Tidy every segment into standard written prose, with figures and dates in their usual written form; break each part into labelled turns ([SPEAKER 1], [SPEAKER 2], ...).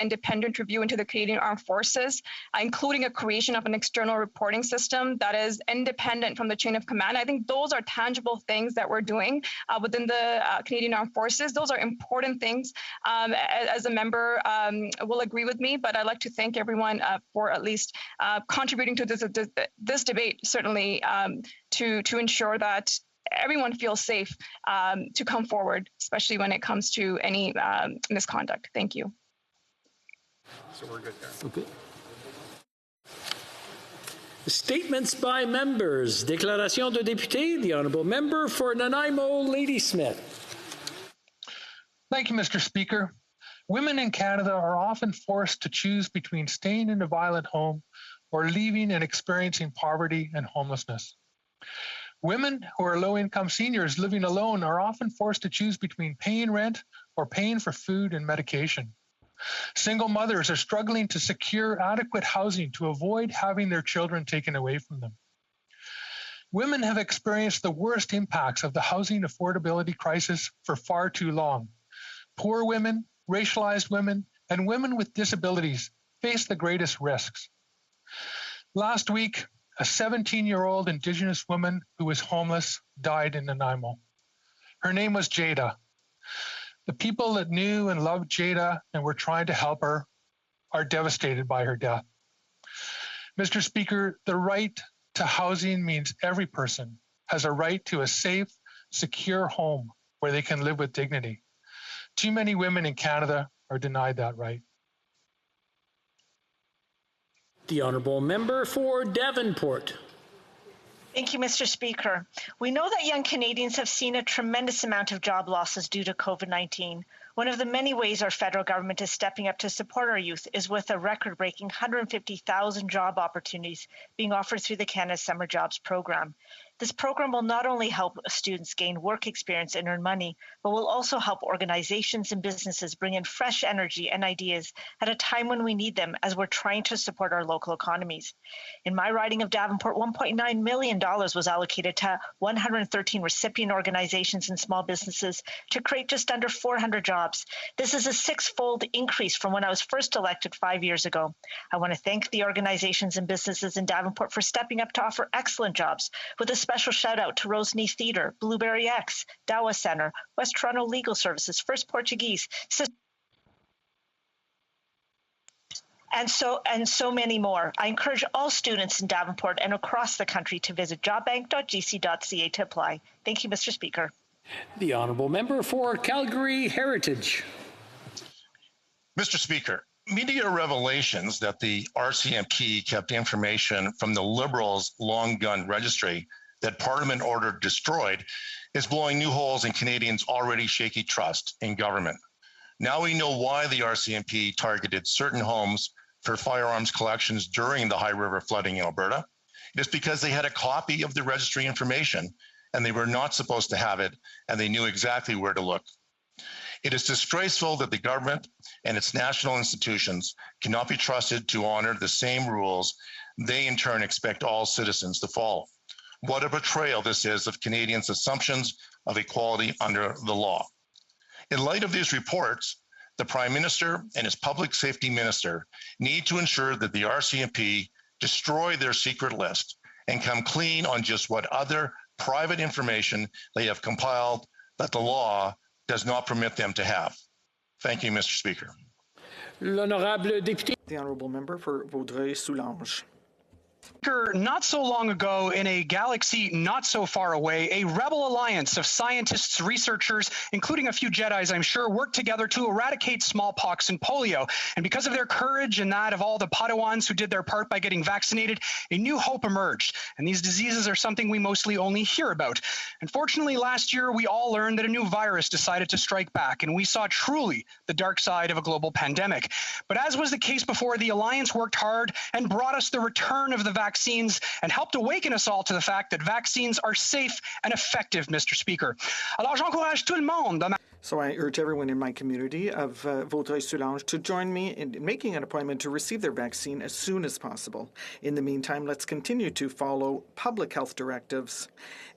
[SPEAKER 1] independent review into the Canadian Armed Forces, including a creation of an external reporting system that is independent from the chain of command. I think those are tangible things that we're doing within the Canadian Armed Forces. Those are important things. As a member will agree with me, but I'd like to thank everyone for at least contributing to this debate, certainly to ensure that everyone feels safe to come forward, especially when it comes to any misconduct. Thank you.
[SPEAKER 2] So we're good there.
[SPEAKER 3] Okay. Statements by members. Déclaration de député. The Honourable Member for Nanaimo, Ladysmith.
[SPEAKER 2] Thank you, Mr. Speaker. Women in Canada are often forced to choose between staying in a violent home or leaving and experiencing poverty and homelessness. Women who are low-income seniors living alone are often forced to choose between paying rent or paying for food and medication. Single mothers are struggling to secure adequate housing to avoid having their children taken away from them. Women have experienced the worst impacts of the housing affordability crisis for far too long. Poor women, racialized women, and women with disabilities face the greatest risks. Last week, a 17-year-old Indigenous woman who was homeless died in Nanaimo. Her name was Jada. The people that knew and loved Jada and were trying to help her are devastated by her death. Mr. Speaker, the right to housing means every person has a right to a safe, secure home where they can live with dignity. Too many women in Canada are denied that right.
[SPEAKER 3] The Honourable Member for Davenport.
[SPEAKER 4] Thank you, Mr. Speaker. We know that young Canadians have seen a tremendous amount of job losses due to COVID-19. One of the many ways our federal government is stepping up to support our youth is with a record-breaking 150,000 job opportunities being offered through the Canada Summer Jobs Program. This program will not only help students gain work experience and earn money, but will also help organizations and businesses bring in fresh energy and ideas at a time when we need them as we're trying to support our local economies. In my riding of Davenport, $1.9 million was allocated to 113 recipient organizations and small businesses to create just under 400 jobs. This is a six-fold increase from when I was first elected 5 years ago. I want to thank the organizations and businesses in Davenport for stepping up to offer excellent jobs, with a special shout out to Roseneath Theatre, Blueberry X, Dawa Centre, West Toronto Legal Services, First Portuguese, and so many more. I encourage all students in Davenport and across the country to visit jobbank.gc.ca to apply. Thank you, Mr. Speaker.
[SPEAKER 3] The Honourable Member for Calgary Heritage.
[SPEAKER 5] Mr. Speaker, media revelations that the RCMP kept information from the Liberals' long gun registry that Parliament ordered destroyed is blowing new holes in Canadians' already shaky trust in government. Now we know why the RCMP targeted certain homes for firearms collections during the High River flooding in Alberta. It is because they had a copy of the registry information and they were not supposed to have it, and they knew exactly where to look. It is disgraceful that the government and its national institutions cannot be trusted to honor the same rules they in turn expect all citizens to follow. What a betrayal this is of Canadians' assumptions of equality under the law. In light of these reports, the Prime Minister and his Public Safety Minister need to ensure that the RCMP destroy their secret list and come clean on just what other private information they have compiled that the law does not permit them to have. Thank you, Mr. Speaker.
[SPEAKER 3] L'honorable député.
[SPEAKER 6] The Honourable Member for Vaudreuil-Soulanges.
[SPEAKER 7] Not so long ago, in a galaxy not so far away, a rebel alliance of scientists, researchers, including a few Jedis, I'm sure, worked together to eradicate smallpox and polio. And because of their courage and that of all the Padawans who did their part by getting vaccinated, a new hope emerged. And these diseases are something we mostly only hear about. Unfortunately, last year, we all learned that a new virus decided to strike back, and we saw truly the dark side of a global pandemic. But as was the case before, the alliance worked hard and brought us the return of the vaccines and helped awaken us all to the fact that vaccines are safe and effective, Mr. Speaker. Alors, j'encourage tout le monde.
[SPEAKER 6] So I urge everyone in my community of Vaudreuil-Soulanges to join me in making an appointment to receive their vaccine as soon as possible. In the meantime, let's continue to follow public health directives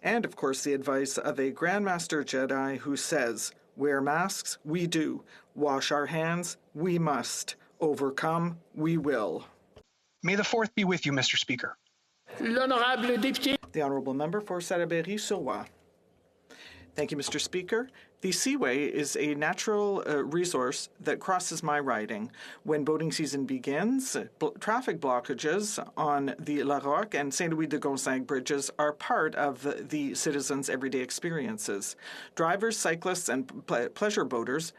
[SPEAKER 6] and, of course, the advice of a Grandmaster Jedi who says, wear masks, we do. Wash our hands, we must. Overcome, we will.
[SPEAKER 7] May the 4th be with you, Mr. Speaker.
[SPEAKER 3] L'honorable député.
[SPEAKER 6] The Honourable Member for Salaberry-sur-Loire. Thank you, Mr. Speaker. The Seaway is a natural resource that crosses my riding. When boating season begins, traffic blockages on the La Roque and Saint-Louis-de-Gonzague bridges are part of the citizens' everyday experiences. Drivers, cyclists, and pleasure boaters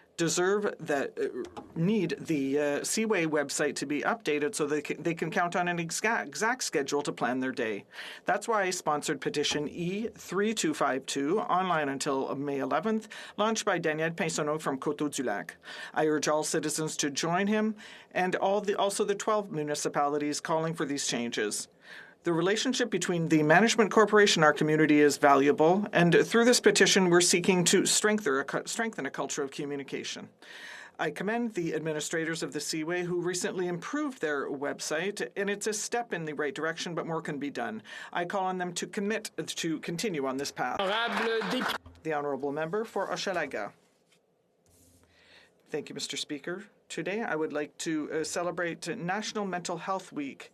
[SPEAKER 6] need the Seaway website to be updated so they can count on an exact schedule to plan their day. That's why I sponsored petition E3252, online until May 11th, launched by Daniel Pinsonneau from Coteau-du-Lac. I urge all citizens to join him and also the 12 municipalities calling for these changes. The relationship between the management corporation and our community is valuable, and through this petition, we're seeking to strengthen a culture of communication. I commend the administrators of the Seaway who recently improved their website, and it's a step in the right direction, but more can be done. I call on them to commit to continue on this path. The Honourable Member for Hochelaga. Thank you, Mr. Speaker. Today, I would like to celebrate National Mental Health Week,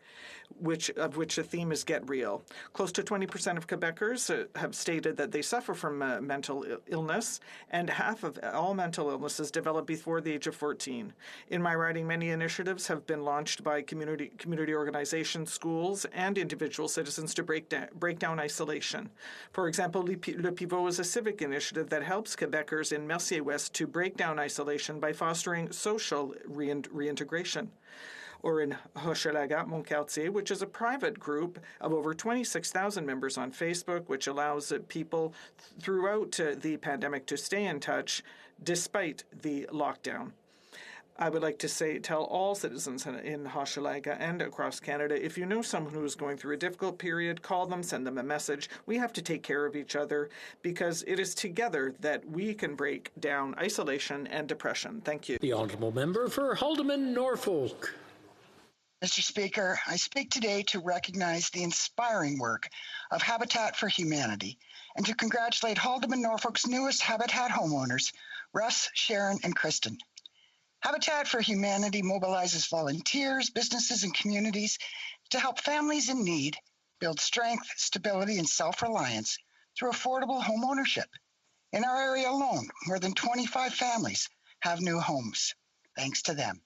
[SPEAKER 6] of which the theme is Get Real. Close to 20% of Quebecers have stated that they suffer from mental illness, and half of all mental illnesses develop before the age of 14. In my riding, many initiatives have been launched by community organizations, schools, and individual citizens to break down isolation. For example, Le Pivot is a civic initiative that helps Quebecers in Mercier-West to break down isolation by fostering social reintegration. Or in Hochelaga, Montcartier, which is a private group of over 26,000 members on Facebook, which allows people throughout the pandemic to stay in touch despite the lockdown. I would like to tell all citizens in Hochelaga and across Canada, if you know someone who is going through a difficult period, call them, send them a message. We have to take care of each other because it is together that we can break down isolation and depression. Thank you.
[SPEAKER 3] The Honourable Member for Haldimand, Norfolk.
[SPEAKER 8] Mr. Speaker, I speak today to recognize the inspiring work of Habitat for Humanity and to congratulate Haldimand, Norfolk's newest Habitat homeowners, Russ, Sharon, and Kristen. Habitat for Humanity mobilizes volunteers, businesses, and communities to help families in need build strength, stability, and self-reliance through affordable home ownership. In our area alone, more than 25 families have new homes, thanks to them.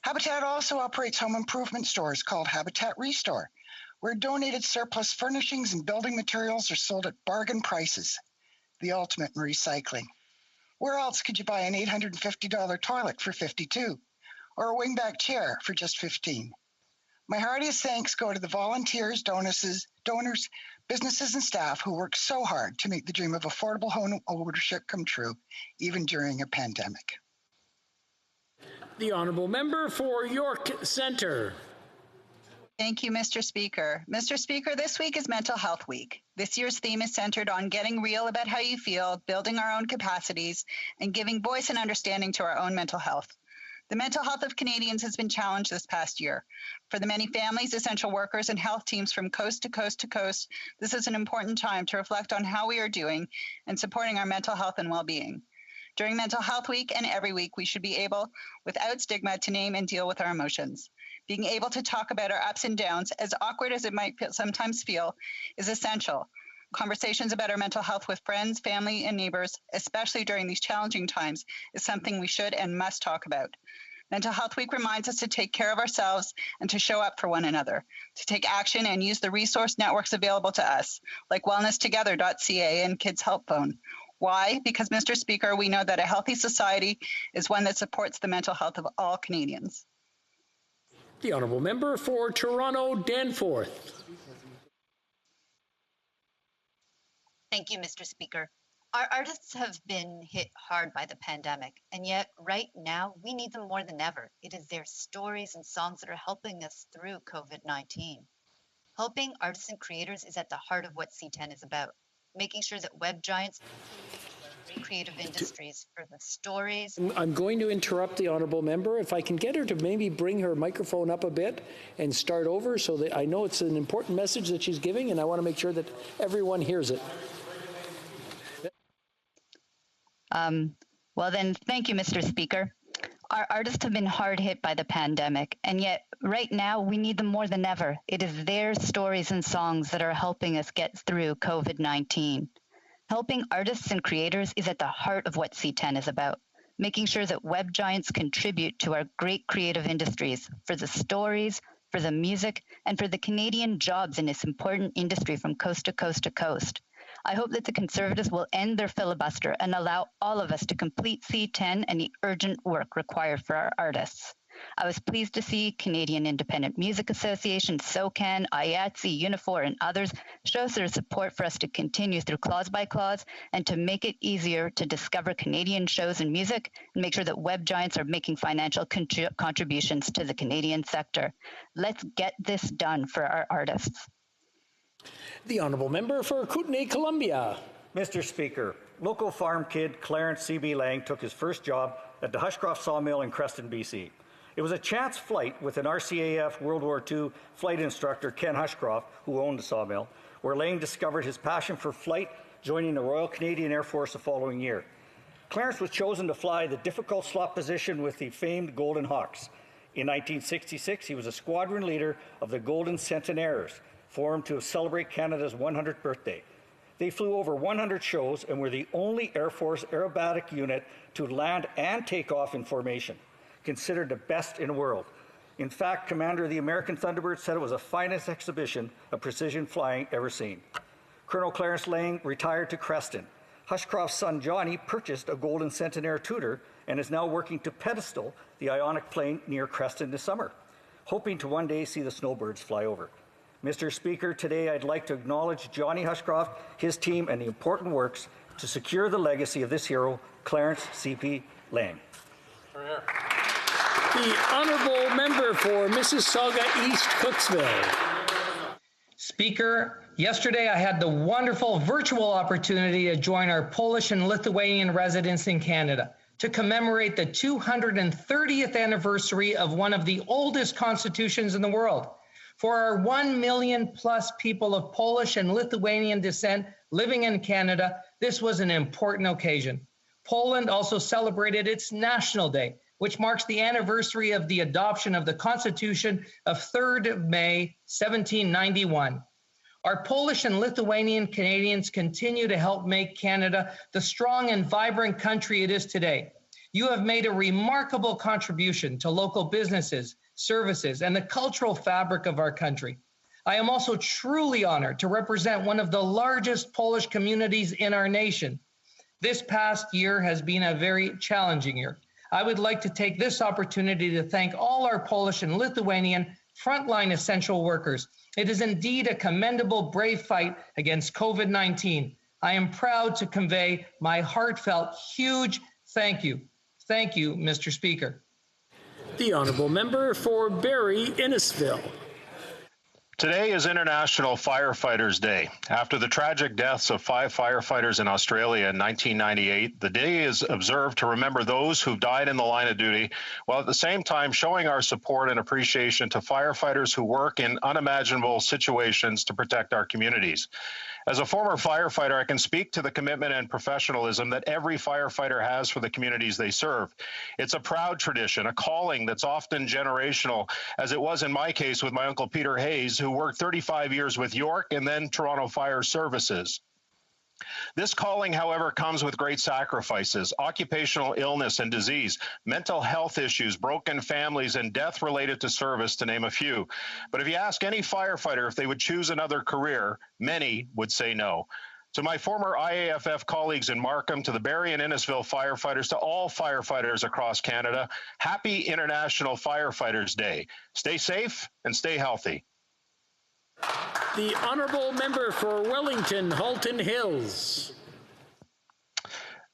[SPEAKER 8] Habitat also operates home improvement stores called Habitat Restore, where donated surplus furnishings and building materials are sold at bargain prices, the ultimate in recycling. Where else could you buy an $850 toilet for $52, or a wingback chair for just $15? My heartiest thanks go to the volunteers, donors, businesses, and staff who work so hard to make the dream of affordable home ownership come true, even during a pandemic.
[SPEAKER 3] The Honourable Member for York Centre.
[SPEAKER 9] Thank you, Mr. Speaker. Mr. Speaker, this week is Mental Health Week. This year's theme is centered on getting real about how you feel, building our own capacities, and giving voice and understanding to our own mental health. The mental health of Canadians has been challenged this past year. For the many families, essential workers, and health teams from coast to coast to coast, this is an important time to reflect on how we are doing and supporting our mental health and well-being. During Mental Health Week and every week, we should be able, without stigma, to name and deal with our emotions. Being able to talk about our ups and downs, as awkward as it might sometimes feel, is essential. Conversations about our mental health with friends, family, and neighbors, especially during these challenging times, is something we should and must talk about. Mental Health Week reminds us to take care of ourselves and to show up for one another, to take action and use the resource networks available to us, like wellnesstogether.ca and Kids Help Phone. Why? Because, Mr. Speaker, we know that a healthy society is one that supports the mental health of all Canadians.
[SPEAKER 3] The Honourable Member for Toronto Danforth.
[SPEAKER 10] Thank you, Mr. Speaker. Our artists have been hit hard by the pandemic, and yet right now we need them more than ever. It is their stories and songs that are helping us through COVID-19. Helping artists and creators is at the heart of what C10 is about, making sure that web giants creative industries for the stories.
[SPEAKER 3] I'm going to interrupt the Honourable Member. If I can get her to maybe bring her microphone up a bit and start over so that I know it's an important message that she's giving, and I want to make sure that everyone hears it.
[SPEAKER 9] Well then, thank you, Mr. Speaker. Our artists have been hard hit by the pandemic, and yet right now we need them more than ever. It is their stories and songs that are helping us get through COVID-19. Helping artists and creators is at the heart of what C10 is about, making sure that web giants contribute to our great creative industries for the stories, for the music, and for the Canadian jobs in this important industry from coast to coast to coast. I hope that the Conservatives will end their filibuster and allow all of us to complete C10 and the urgent work required for our artists. I was pleased to see Canadian Independent Music Association, SOCAN, IATSE, Unifor, and others show their support for us to continue through clause by clause and to make it easier to discover Canadian shows and music and make sure that web giants are making financial contributions to the Canadian sector. Let's get this done for our artists.
[SPEAKER 3] The Honourable Member for Kootenay-Columbia.
[SPEAKER 11] Mr. Speaker, local farm kid Clarence C.B. Lang took his first job at the Hushcroft Sawmill in Creston, BC. It was a chance flight with an RCAF World War II flight instructor, Ken Hushcroft, who owned the sawmill, where Lang discovered his passion for flight, joining the Royal Canadian Air Force the following year. Clarence was chosen to fly the difficult slot position with the famed Golden Hawks. In 1966, he was a squadron leader of the Golden Centenaires, formed to celebrate Canada's 100th birthday. They flew over 100 shows and were the only Air Force aerobatic unit to land and take off in formation, considered the best in the world. In fact, Commander of the American Thunderbird said it was the finest exhibition of precision flying ever seen. Colonel Clarence Lang retired to Creston. Hushcroft's son Johnny purchased a Golden Centenaire Tudor and is now working to pedestal the Ionic plane near Creston this summer, hoping to one day see the snowbirds fly over. Mr. Speaker, today I'd like to acknowledge Johnny Hushcroft, his team, and the important works to secure the legacy of this hero, Clarence C.P. Lang.
[SPEAKER 3] The Honourable Member for Mississauga East Cooksville.
[SPEAKER 12] Speaker, yesterday I had the wonderful virtual opportunity to join our Polish and Lithuanian residents in Canada to commemorate the 230th anniversary of one of the oldest constitutions in the world. For our 1 million plus people of Polish and Lithuanian descent living in Canada, this was an important occasion. Poland also celebrated its National Day, which marks the anniversary of the adoption of the Constitution of 3rd of May, 1791. Our Polish and Lithuanian Canadians continue to help make Canada the strong and vibrant country it is today. You have made a remarkable contribution to local businesses, services, and the cultural fabric of our country. I am also truly honored to represent one of the largest Polish communities in our nation. This past year has been a very challenging year. I would like to take this opportunity to thank all our Polish and Lithuanian frontline essential workers. It is indeed a commendable, brave fight against COVID-19. I am proud to convey my heartfelt, huge thank you. Thank you, Mr. Speaker.
[SPEAKER 3] The Honourable Member for Barrie Innisfil.
[SPEAKER 13] Today is International Firefighters Day. After the tragic deaths of 5 firefighters in Australia in 1998, the day is observed to remember those who died in the line of duty, while at the same time showing our support and appreciation to firefighters who work in unimaginable situations to protect our communities. As a former firefighter, I can speak to the commitment and professionalism that every firefighter has for the communities they serve. It's a proud tradition, a calling that's often generational, as it was in my case with my uncle Peter Hayes, who worked 35 years with York and then Toronto Fire Services. This calling, however, comes with great sacrifices, occupational illness and disease, mental health issues, broken families, and death related to service, to name a few. But if you ask any firefighter if they would choose another career, many would say no. To my former IAFF colleagues in Markham, to the Barrie and Innisfil firefighters, to all firefighters across Canada, happy International Firefighters Day. Stay safe and stay healthy.
[SPEAKER 3] The Honourable Member for Wellington, Halton Hills.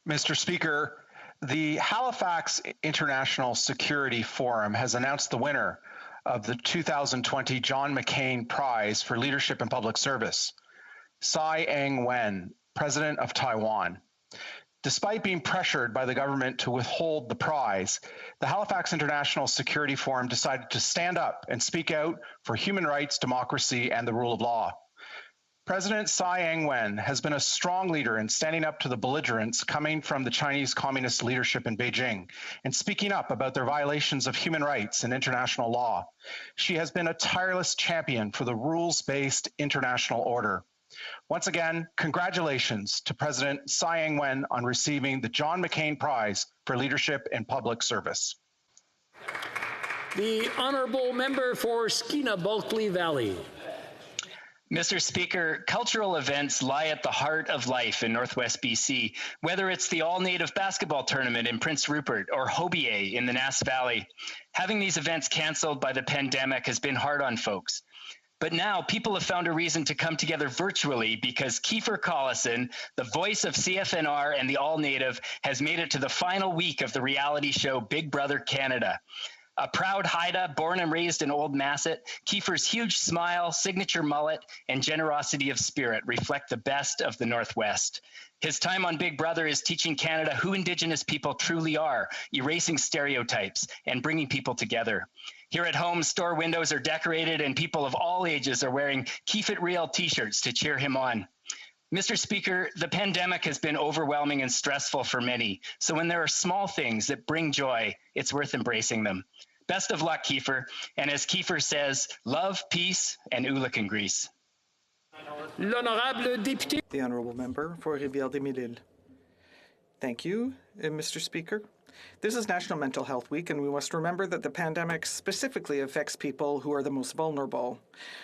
[SPEAKER 14] Mr. Speaker, the Halifax International Security Forum has announced the winner of the 2020 John McCain Prize for Leadership in Public Service, Tsai Ing-wen, President of Taiwan. Despite being pressured by the government to withhold the prize, the Halifax International Security Forum decided to stand up and speak out for human rights, democracy, and the rule of law. President Tsai Ing-wen has been a strong leader in standing up to the belligerents coming from the Chinese Communist leadership in Beijing and speaking up about their violations of human rights and international law. She has been a tireless champion for the rules-based international order. Once again, congratulations to President Tsai Ing-wen on receiving the John McCain Prize for Leadership in Public Service.
[SPEAKER 3] The Honourable Member for Skeena-Bulkley Valley.
[SPEAKER 15] Mr. Speaker, cultural events lie at the heart of life in Northwest BC, whether it's the all-native basketball tournament in Prince Rupert or Hobier in the Nass Valley. Having these events canceled by the pandemic has been hard on folks. But now people have found a reason to come together virtually because Kiefer Collison, the voice of CFNR and the All-Native, has made it to the final week of the reality show Big Brother Canada. A proud Haida, born and raised in Old Masset, Kiefer's huge smile, signature mullet, and generosity of spirit reflect the best of the Northwest. His time on Big Brother is teaching Canada who Indigenous people truly are, erasing stereotypes, and bringing people together. Here at home, store windows are decorated and people of all ages are wearing Keep It Real t-shirts to cheer him on. Mr. Speaker, the pandemic has been overwhelming and stressful for many, so when there are small things that bring joy, it's worth embracing them. Best of luck, Kiefer, and as Kiefer says, love, peace, and Ulican Grease.
[SPEAKER 6] L'honorable député. The Honourable Member for Rivière-des-Mille-Îles. Thank you, Mr. Speaker. This is National Mental Health Week, and we must remember that the pandemic specifically affects people who are the most vulnerable.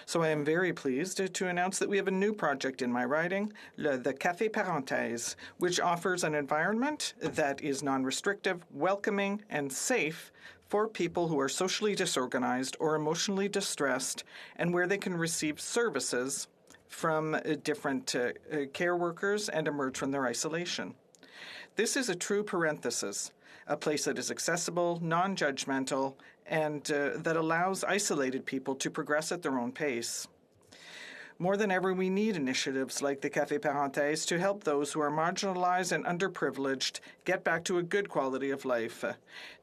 [SPEAKER 6] So I am very pleased to announce that we have a new project in my riding, the Café Parenthèse, which offers an environment that is non-restrictive, welcoming, and safe for people who are socially disorganized or emotionally distressed, and where they can receive services from different care workers and emerge from their isolation. This is a true parenthesis, a place that is accessible, non-judgmental, and that allows isolated people to progress at their own pace. More than ever, we need initiatives like the Café Parenthèse to help those who are marginalized and underprivileged get back to a good quality of life.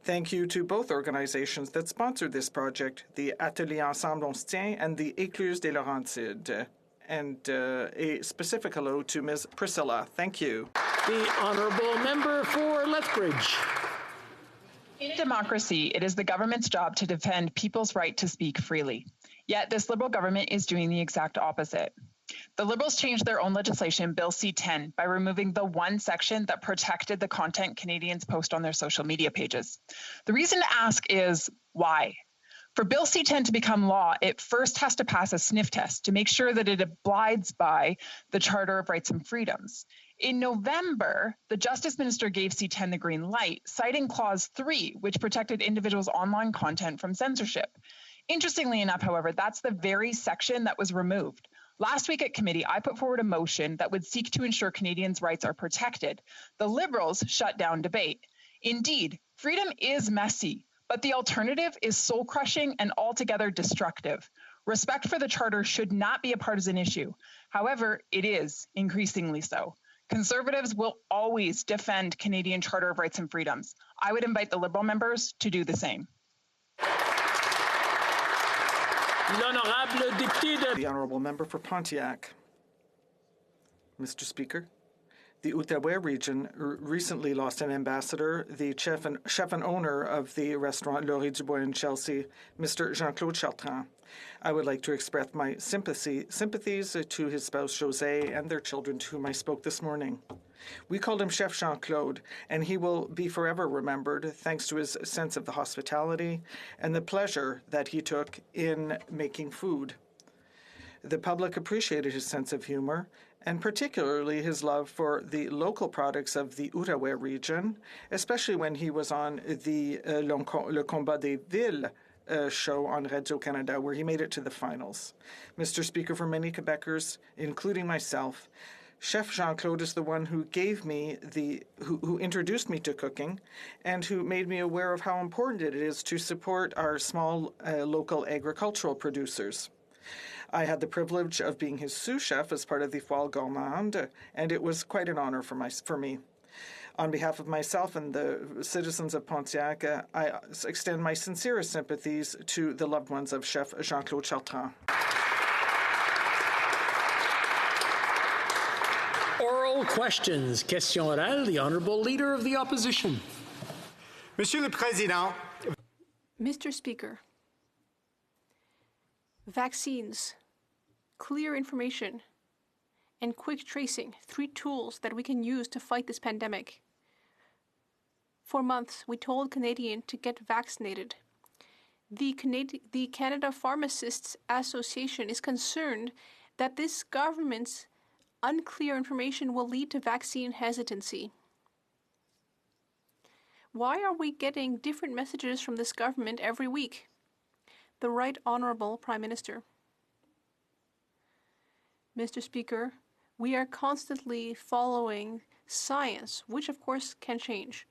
[SPEAKER 6] Thank you to both organizations that sponsored this project, the Atelier Ensemble On Se Tient and the Écluse des Laurentides. And a specific hello to Ms. Priscilla. Thank you.
[SPEAKER 3] The Honourable Member for Lethbridge.
[SPEAKER 16] In democracy, it is the government's job to defend people's right to speak freely. Yet this Liberal government is doing the exact opposite. The Liberals changed their own legislation, Bill C-10, by removing the one section that protected the content Canadians post on their social media pages. The reason to ask is, why? For Bill C-10 to become law, it first has to pass a sniff test to make sure that it abides by the Charter of Rights and Freedoms. In November, the Justice Minister gave C-10 the green light, citing Clause 3, which protected individuals' online content from censorship. Interestingly enough, however, that's the very section that was removed. Last week at committee, I put forward a motion that would seek to ensure Canadians' rights are protected. The Liberals shut down debate. Indeed, freedom is messy, but the alternative is soul-crushing and altogether destructive. Respect for the Charter should not be a partisan issue. However, it is increasingly so. Conservatives will always defend Canadian Charter of Rights and Freedoms. I would invite the Liberal members to do the same.
[SPEAKER 6] The Honourable Member for Pontiac. Mr. Speaker, the Outaouais region recently lost an ambassador, the chef and owner of the restaurant Laurier Dubois in Chelsea, Mr. Jean-Claude Chartrand. I would like to express my sympathies to his spouse José and their children to whom I spoke this morning. We called him Chef Jean-Claude, and he will be forever remembered thanks to his sense of the hospitality and the pleasure that he took in making food. The public appreciated his sense of humor, and particularly his love for the local products of the Outaouais region, especially when he was on the Le Combat des Villes show on Radio-Canada, where he made it to the finals. Mr. Speaker, for many Quebecers, including myself, Chef Jean-Claude is the one who gave me who introduced me to cooking and who made me aware of how important it is to support our small local agricultural producers. I had the privilege of being his sous chef as part of the Foire Gourmande, and it was quite an honor for me. On behalf of myself and the citizens of Pontiac, I extend my sincerest sympathies to the loved ones of Chef Jean-Claude Chartrand.
[SPEAKER 3] Oral questions. Question orale, the Honourable Leader of the Opposition.
[SPEAKER 17] Monsieur le Président.
[SPEAKER 18] Mr. Speaker, vaccines, clear information, and quick tracing, 3 tools that we can use to fight this pandemic. For months, we told Canadians to get vaccinated. The Canada Pharmacists Association is concerned that this government's unclear information will lead to vaccine hesitancy. Why are we getting different messages from this government every week? The Right Honourable Prime Minister. Mr. Speaker, we are constantly following science, which of course can change.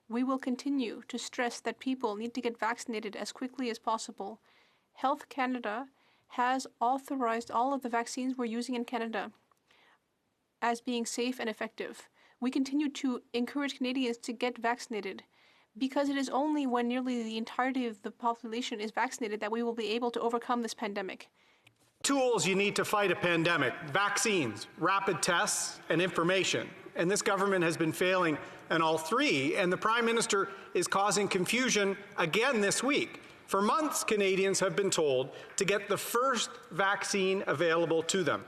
[SPEAKER 18] We will continue to stress that people need to get vaccinated as quickly as possible. Health Canada has authorized all of the vaccines we're using in Canada as being safe and effective. We continue to encourage Canadians to get vaccinated because it is only when nearly the entirety of the population is vaccinated that we will be able to overcome this pandemic.
[SPEAKER 17] Tools you need to fight a pandemic: vaccines, rapid tests, and information. And this government has been failing in all 3, and the Prime Minister is causing confusion again this week. For months, Canadians have been told to get the first vaccine available to them.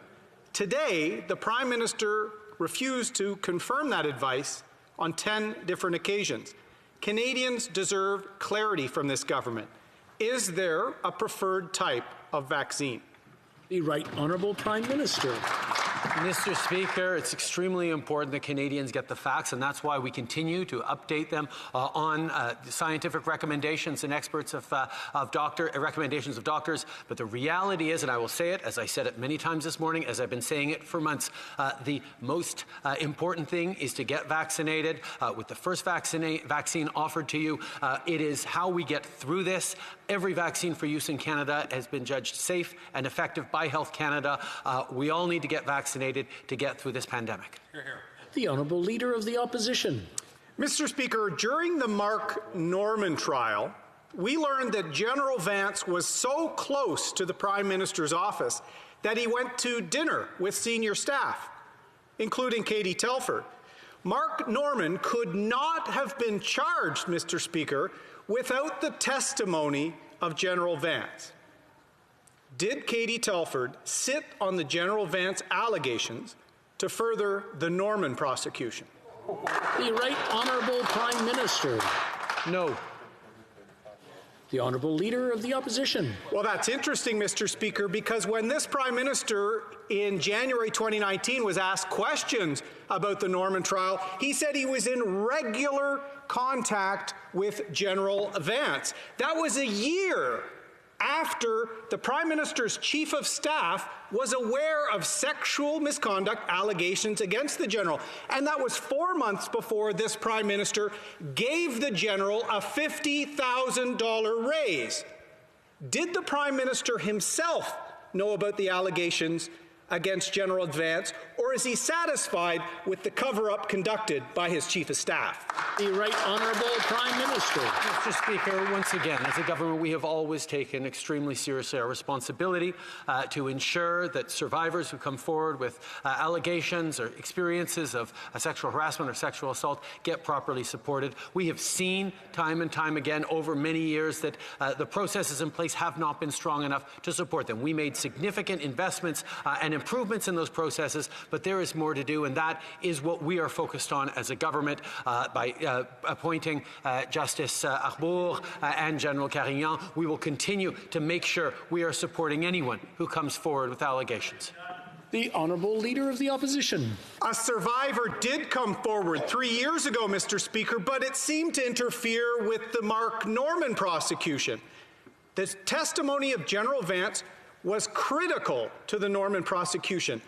[SPEAKER 17] Today, the Prime Minister refused to confirm that advice on 10 different occasions. Canadians deserve clarity from this government. Is there a preferred type of vaccine?
[SPEAKER 3] The Right Honourable Prime Minister.
[SPEAKER 19] Mr. Speaker, it's extremely important that Canadians get the facts, and that's why we continue to update them on scientific recommendations and experts recommendations of doctors. But the reality is, and I will say it, as I said it many times this morning, as I've been saying it for months, the most important thing is to get vaccinated. With the first vaccine offered to you, it is how we get through this. Every vaccine for use in Canada has been judged safe and effective by Health Canada. We all need to get vaccinated to get through this pandemic.
[SPEAKER 3] Hear, hear. The Honourable Leader of the Opposition.
[SPEAKER 17] Mr. Speaker, during the Mark Norman trial, we learned that General Vance was so close to the Prime Minister's office that he went to dinner with senior staff, including Katie Telford. Mark Norman could not have been charged, Mr. Speaker, without the testimony of General Vance. Did Katie Telford sit on the General Vance allegations to further the Norman prosecution?
[SPEAKER 3] The Right Honourable Prime Minister.
[SPEAKER 19] No.
[SPEAKER 3] The Honourable Leader of the Opposition.
[SPEAKER 17] Well, that's interesting, Mr. Speaker, because when this Prime Minister in January 2019 was asked questions about the Norman trial, he said he was in regular contact with General Vance. That was a year after the Prime Minister's Chief of Staff was aware of sexual misconduct allegations against the General. And that was 4 months before this Prime Minister gave the General a $50,000 raise. Did the Prime Minister himself know about the allegations against General Vance, or is he satisfied with the cover-up conducted by his Chief of Staff?
[SPEAKER 3] The Right Honourable Prime Minister.
[SPEAKER 19] Mr. Speaker, once again, as a government, we have always taken extremely seriously our responsibility to ensure that survivors who come forward with allegations or experiences of sexual harassment or sexual assault get properly supported. We have seen time and time again over many years that the processes in place have not been strong enough to support them. We made significant investments and improvements in those processes, but there is more to do, and that is what we are focused on as a government by appointing Justice Arbour and General Carignan. We will continue to make sure we are supporting anyone who comes forward with allegations.
[SPEAKER 3] The Honourable Leader of the Opposition.
[SPEAKER 17] A survivor did come forward 3 years ago, Mr. Speaker, but it seemed to interfere with the Mark Norman prosecution. The testimony of General Vance was critical to the Norman prosecution.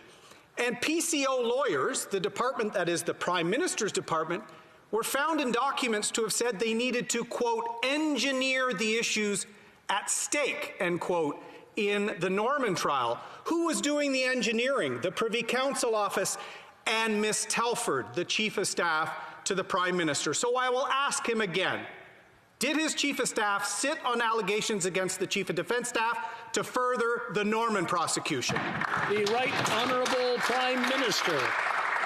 [SPEAKER 17] And PCO lawyers, the department that is the Prime Minister's department, were found in documents to have said they needed to, quote, engineer the issues at stake, end quote, in the Norman trial. Who was doing the engineering? The Privy Council office and Ms. Telford, the Chief of Staff to the Prime Minister. So I will ask him again. Did his Chief of Staff sit on allegations against the Chief of Defence Staff to further the Norman prosecution?
[SPEAKER 3] The Right Honourable Prime Minister.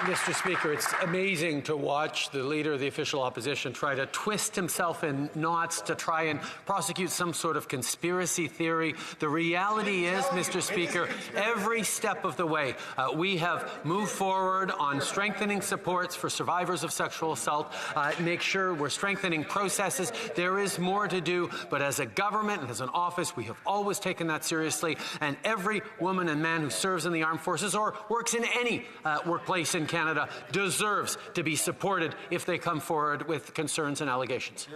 [SPEAKER 19] Mr. Speaker, it's amazing to watch the leader of the official opposition try to twist himself in knots to try and prosecute some sort of conspiracy theory. The reality is, Mr. Speaker, every step of the way, we have moved forward on strengthening supports for survivors of sexual assault, make sure we're strengthening processes. There is more to do, but as a government and as an office, we have always taken that seriously, and every woman and man who serves in the armed forces or works in any workplace in Canada deserves to be supported if they come forward with concerns and allegations.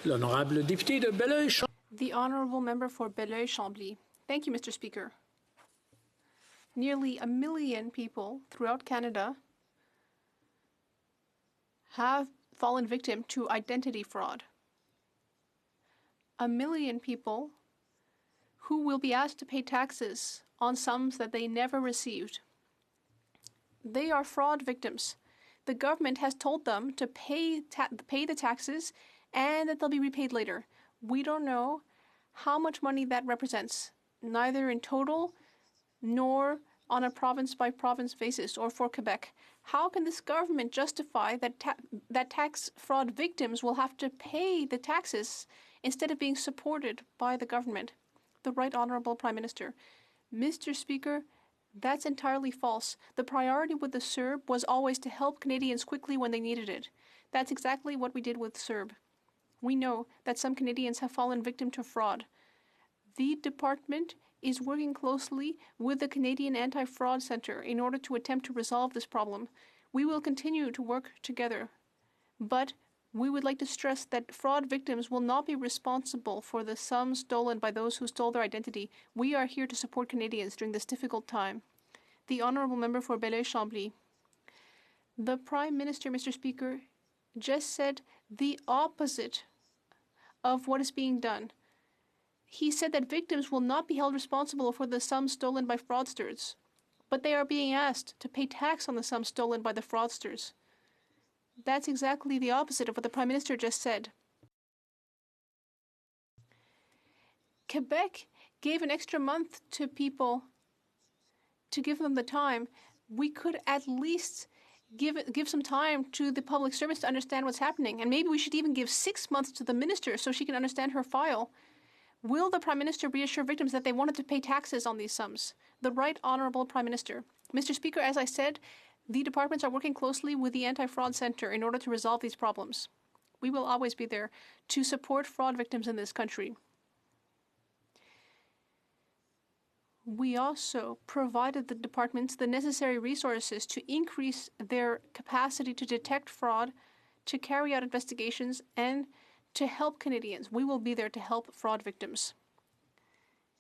[SPEAKER 3] L'honorable député de Belleuil.
[SPEAKER 18] The honourable member for Belleuil-Chambly. Thank you, Mr. Speaker. Nearly 1 million people throughout Canada have fallen victim to identity fraud. 1 million people who will be asked to pay taxes on sums that they never received. They are fraud victims. The government has told them to pay the taxes and that they'll be repaid later. We don't know how much money that represents, neither in total nor on a province-by-province basis or for Quebec. How can this government justify that tax fraud victims will have to pay the taxes instead of being supported by the government? The Right Honourable Prime Minister. Mr. Speaker, that's entirely false. The priority with the CERB was always to help Canadians quickly when they needed it. That's exactly what we did with CERB. We know that some Canadians have fallen victim to fraud. The department is working closely with the Canadian Anti-Fraud Centre in order to attempt to resolve this problem. We will continue to work together, but we would like to stress that fraud victims will not be responsible for the sums stolen by those who stole their identity. We are here to support Canadians during this difficult time. The honourable member for Belleuil-Chambly. The Prime Minister, Mr. Speaker, just said the opposite of what is being done. He said that victims will not be held responsible for the sums stolen by fraudsters, but they are being asked to pay tax on the sums stolen by the fraudsters. That's exactly the opposite of what the Prime Minister just said. Quebec gave an extra month to people to give them the time. We could at least give some time to the public servants to understand what's happening. And maybe we should even give 6 months to the minister so she can understand her file. Will the Prime Minister reassure victims that they wanted to pay taxes on these sums? The Right Honourable Prime Minister. Mr. Speaker, as I said, the departments are working closely with the Anti-Fraud Centre in order to resolve these problems. We will always be there to support fraud victims in this country. We also provided the departments the necessary resources to increase their capacity to detect fraud, to carry out investigations, and to help Canadians. We will be there to help fraud victims.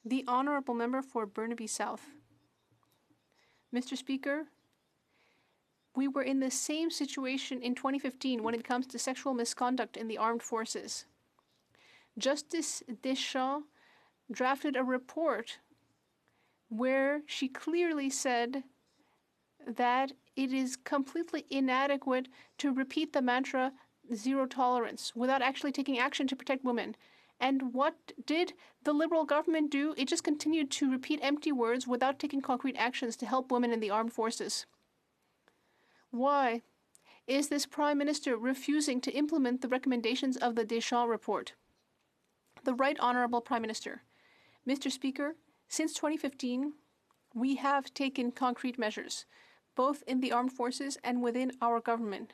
[SPEAKER 18] The honourable member for Burnaby South. Mr. Speaker, we were in the same situation in 2015 when it comes to sexual misconduct in the armed forces. Justice Deschamps drafted a report where she clearly said that it is completely inadequate to repeat the mantra zero tolerance without actually taking action to protect women. And what did the Liberal government do? It just continued to repeat empty words without taking concrete actions to help women in the armed forces. Why is this Prime Minister refusing to implement the recommendations of the Deschamps report? The Right Honourable Prime Minister. Mr. Speaker, since 2015, we have taken concrete measures, both in the armed forces and within our government,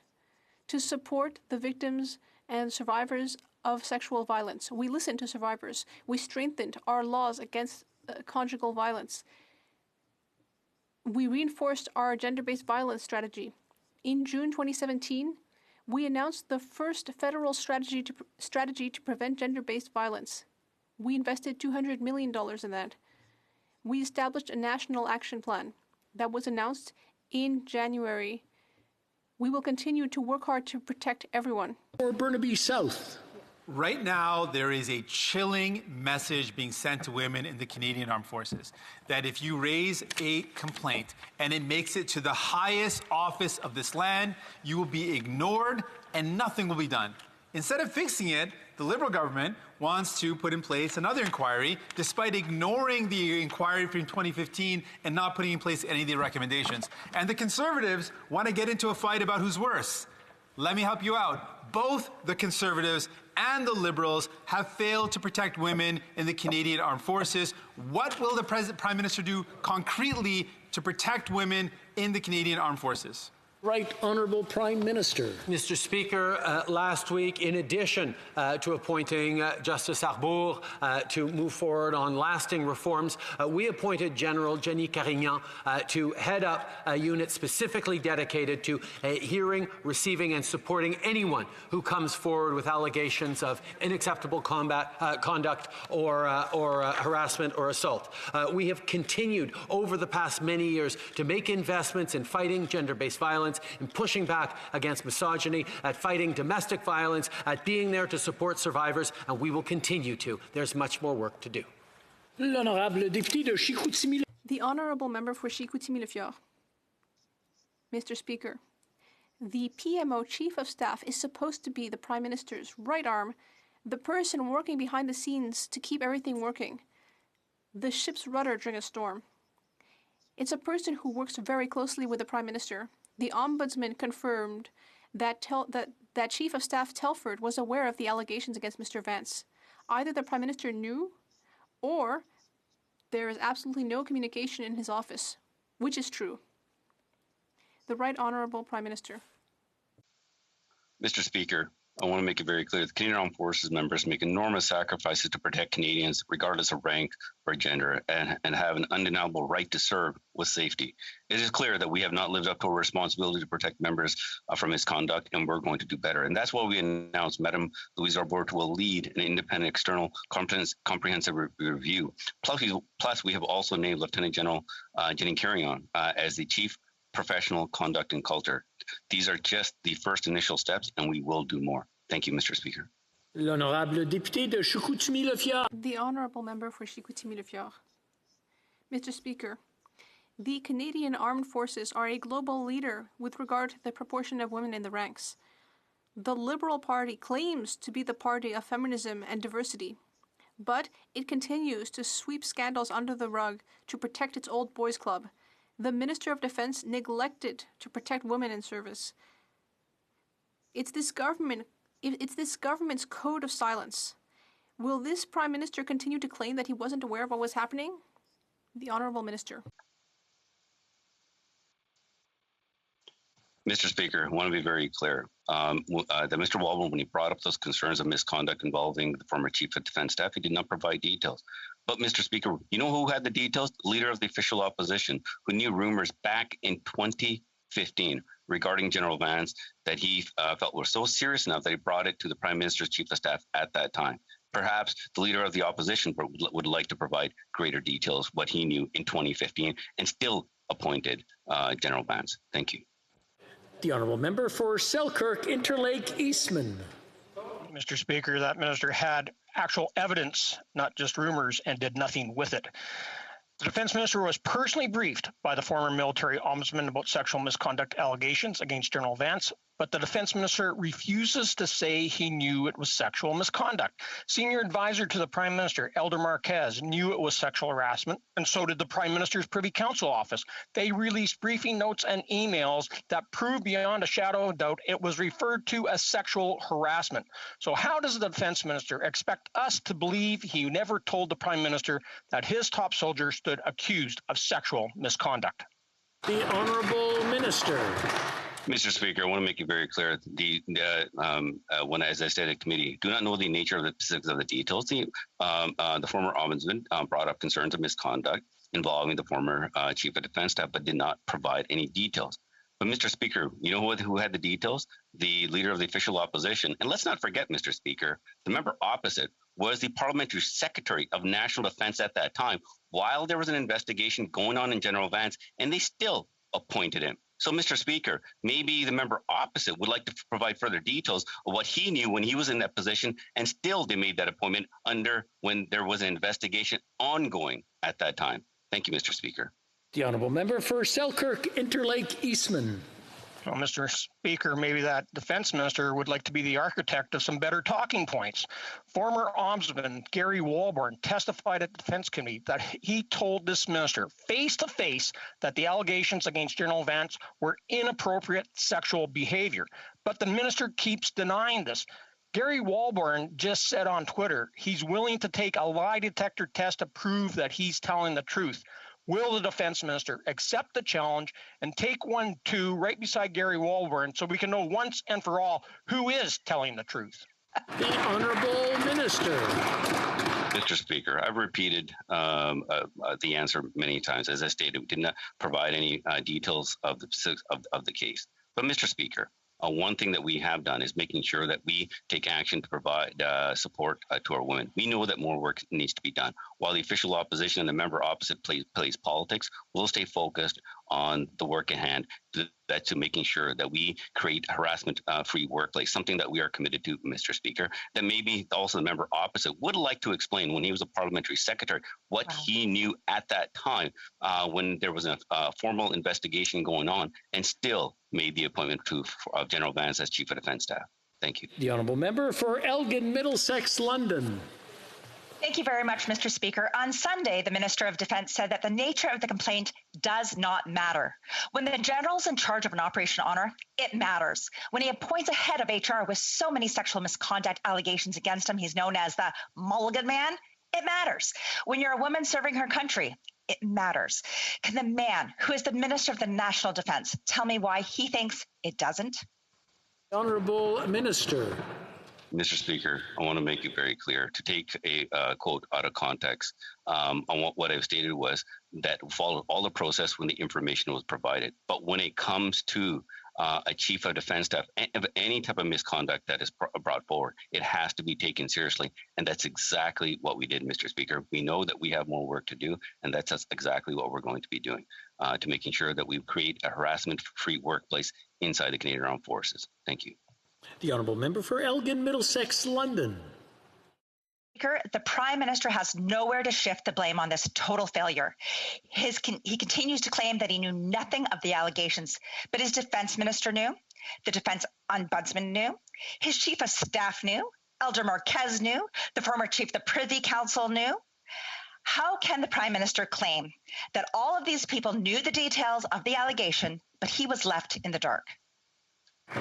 [SPEAKER 18] to support the victims and survivors of sexual violence. We listened to survivors. We strengthened our laws against conjugal violence. We reinforced our gender-based violence strategy. In June 2017, we announced the first federal strategy to prevent gender-based violence. We invested $200 million in that. We established a national action plan that was announced in January. We will continue to work hard to protect everyone.
[SPEAKER 3] For Burnaby South.
[SPEAKER 20] Right now, there is a chilling message being sent to women in the Canadian Armed Forces that if you raise a complaint and it makes it to the highest office of this land, you will be ignored and nothing will be done. Instead of fixing it, the Liberal government wants to put in place another inquiry, despite ignoring the inquiry from 2015 and not putting in place any of the recommendations. And the Conservatives want to get into a fight about who's worse. Let me help you out. Both the Conservatives and the Liberals have failed to protect women in the Canadian Armed Forces. What will the Prime Minister do concretely to protect women in the Canadian Armed Forces?
[SPEAKER 3] Right Honourable Prime Minister.
[SPEAKER 19] Mr. Speaker, last week, in addition to appointing Justice Arbour to move forward on lasting reforms, we appointed General Jenny Carignan to head up a unit specifically dedicated to hearing, receiving and supporting anyone who comes forward with allegations of unacceptable conduct or harassment or assault. We have continued over the past many years to make investments in fighting gender-based violence, in pushing back against misogyny, at fighting domestic violence, at being there to support survivors, and we will continue to. There's much more work to do.
[SPEAKER 18] The Honourable Member for Chicoutimi-Le-Fjord. Mr. Speaker, the PMO Chief of Staff is supposed to be the Prime Minister's right arm, the person working behind the scenes to keep everything working, the ship's rudder during a storm. It's a person who works very closely with the Prime Minister. The Ombudsman confirmed that Chief of Staff Telford was aware of the allegations against Mr. Vance. Either the Prime Minister knew, or there is absolutely no communication in his office, which is true. The Right Honourable Prime Minister.
[SPEAKER 21] Mr. Speaker, I want to make it very clear that the Canadian Armed Forces members make enormous sacrifices to protect Canadians, regardless of rank or gender, and have an undeniable right to serve with safety. It is clear that we have not lived up to our responsibility to protect members from misconduct, and we're going to do better. And that's why we announced Madame Louise Arbour will lead an independent external comprehensive review. Plus, we have also named Lieutenant General Jenny Carignan as the Chief Professional Conduct and Culture. These are just the first initial steps, and we will do more. Thank you, Mr. Speaker.
[SPEAKER 3] L'honorable député de Chicoutimi-Le-Fjord.
[SPEAKER 18] The Honourable Member for Chicoutimi-Le-Fjord. Mr. Speaker, the Canadian Armed Forces are a global leader with regard to the proportion of women in the ranks. The Liberal Party claims to be the party of feminism and diversity, but it continues to sweep scandals under the rug to protect its old boys club. The Minister of Defence neglected to protect women in service. It's this government's code of silence. Will this Prime Minister continue to claim that he wasn't aware of what was happening? The Honourable Minister.
[SPEAKER 21] Mr. Speaker, I want to be very clear that Mr. Waldman, when he brought up those concerns of misconduct involving the former Chief of Defence Staff, he did not provide details. But, Mr. Speaker, you know who had the details? The Leader of the Official Opposition, who knew rumors back in 2015 regarding General Vance that he felt were so serious enough that he brought it to the Prime Minister's Chief of Staff at that time. Perhaps the Leader of the Opposition would like to provide greater details, what he knew in 2015, and still appointed General Vance. Thank you.
[SPEAKER 3] The Honourable Member for Selkirk Interlake Eastman.
[SPEAKER 22] Mr. Speaker, that minister had actual evidence, not just rumors, and did nothing with it. The Defence Minister was personally briefed by the former military ombudsman about sexual misconduct allegations against General Vance, but the Defence Minister refuses to say he knew it was sexual misconduct. Senior advisor to the Prime Minister, Elder Marquez, knew it was sexual harassment, and so did the Prime Minister's Privy Council office. They released briefing notes and emails that prove beyond a shadow of doubt it was referred to as sexual harassment. So how does the Defence Minister expect us to believe he never told the Prime Minister that his top soldier stood accused of sexual misconduct?
[SPEAKER 3] The Honourable Minister.
[SPEAKER 21] Mr. Speaker, I want to make it very clear. As I said at committee, do not know the nature of the specifics of the details. The former ombudsman brought up concerns of misconduct involving the former Chief of Defence Staff, but did not provide any details. But, Mr. Speaker, you know who had the details? The Leader of the Official Opposition. And let's not forget, Mr. Speaker, the member opposite was the Parliamentary Secretary of National Defence at that time, while there was an investigation going on in General Vance, and they still appointed him. So, Mr. Speaker, maybe the member opposite would like to provide further details of what he knew when he was in that position, and still they made that appointment when there was an investigation ongoing at that time. Thank you, Mr. Speaker.
[SPEAKER 3] The Honourable Member for Selkirk Interlake Eastman.
[SPEAKER 22] Well, Mr. Speaker, maybe that defense minister would like to be the architect of some better talking points. Former Ombudsman Gary Walbourne testified at the Defense Committee that he told this minister face to face that the allegations against General Vance were inappropriate sexual behavior. But the minister keeps denying this. Gary Walbourne just said on Twitter he's willing to take a lie detector test to prove that he's telling the truth. Will the defense minister accept the challenge and take one, too, right beside Gary Walbourne so we can know once and for all who is telling the truth?
[SPEAKER 3] The Honourable Minister.
[SPEAKER 21] Mr. Speaker, I've repeated the answer many times. As I stated, we did not provide any details of the case. But, Mr. Speaker, one thing that we have done is making sure that we take action to provide support to our women. We know that more work needs to be done. While the official opposition and the member opposite plays politics, we'll stay focused on the work at hand to making sure that we create a harassment-free workplace, something that we are committed to, Mr. Speaker, that maybe also the member opposite would like to explain when he was a parliamentary secretary what he knew at that time when there was a formal investigation going on and still made the appointment of General Vance as Chief of Defence Staff. Thank you.
[SPEAKER 3] The Honourable Member for Elgin, Middlesex, London.
[SPEAKER 1] Thank you very much, Mr. Speaker. On Sunday, the Minister of Defence said that the nature of the complaint does not matter. When the general's in charge of an Operation Honour, it matters. When he appoints a head of HR with so many sexual misconduct allegations against him, he's known as the Mulligan Man, it matters. When you're a woman serving her country, it matters. Can the man who is the Minister of the National Defence tell me why he thinks it doesn't?
[SPEAKER 3] Honourable Minister.
[SPEAKER 21] Mr. Speaker, I want to make it very clear. To take a quote out of context, on what I've stated was that followed all the process when the information was provided. But when it comes to a Chief of Defence Staff, any type of misconduct that is brought forward, it has to be taken seriously. And that's exactly what we did, Mr. Speaker. We know that we have more work to do, and that's exactly what we're going to be doing to making sure that we create a harassment-free workplace inside the Canadian Armed Forces. Thank you.
[SPEAKER 3] The Honourable Member for Elgin, Middlesex, London.
[SPEAKER 1] Speaker, the Prime Minister has nowhere to shift the blame on this total failure. He continues to claim that he knew nothing of the allegations, but his Defence Minister knew, the Defence Ombudsman knew, his Chief of Staff knew, Elder Marquez knew, the former Chief of the Privy Council knew. How can the Prime Minister claim that all of these people knew the details of the allegation, but he was left in the dark?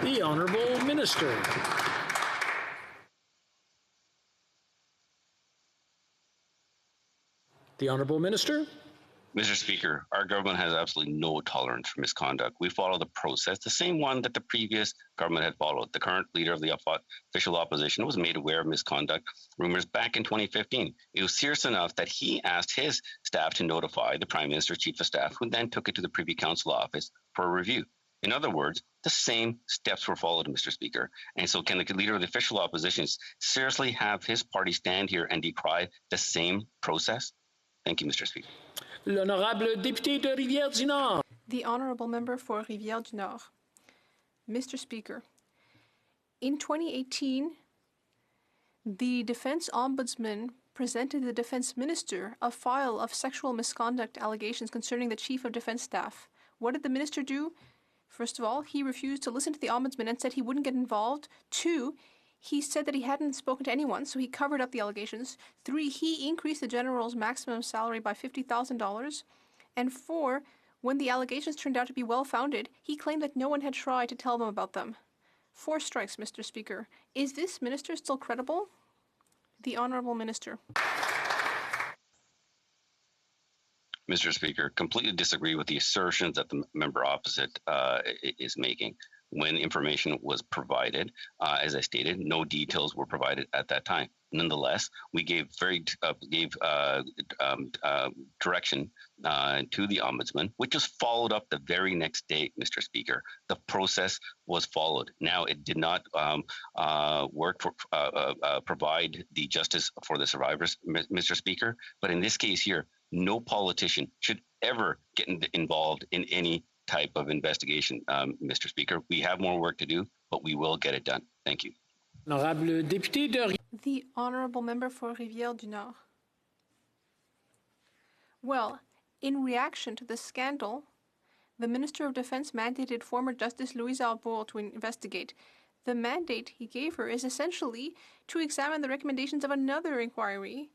[SPEAKER 3] The Honourable Minister. The Honourable Minister.
[SPEAKER 21] Mr. Speaker, our government has absolutely no tolerance for misconduct. We follow the process, the same one that the previous government had followed. The current leader of the official opposition was made aware of misconduct rumors back in 2015. It was serious enough that he asked his staff to notify the Prime Minister's Chief of Staff, who then took it to the Privy Council office for a review. In other words, the same steps were followed, Mr. Speaker. And so can the leader of the official opposition seriously have his party stand here and decry the same process? Thank you, Mr. Speaker.
[SPEAKER 3] L'honorable député de Rivière-du-Nord.
[SPEAKER 18] The Honourable Member for Rivière-du-Nord. Mr. Speaker, in 2018, the Defence Ombudsman presented the Defence Minister a file of sexual misconduct allegations concerning the Chief of Defence Staff. What did the Minister do? First of all, he refused to listen to the Ombudsman and said he wouldn't get involved. 2, he said that he hadn't spoken to anyone, so he covered up the allegations. 3, he increased the general's maximum salary by $50,000. And 4, when the allegations turned out to be well-founded, he claimed that no one had tried to tell them about them. 4 strikes, Mr. Speaker. Is this minister still credible? The Honourable Minister.
[SPEAKER 21] Mr. Speaker, completely disagree with the assertions that the member opposite is making. When information was provided, as I stated, no details were provided at that time. Nonetheless, we gave direction to the Ombudsman, which was followed up the very next day, Mr. Speaker. The process was followed. Now, it did not work for provide the justice for the survivors, Mr. Speaker. But in this case here, no politician should ever get involved in any type of investigation, Mr. Speaker. We have more work to do, but we will get it done. Thank you.
[SPEAKER 18] The Honourable Member for Rivière-du-Nord. Well, in reaction to the scandal, The Minister of Defense mandated former Justice Louise Arbour to investigate. The mandate he gave her is essentially to examine the recommendations of another inquiry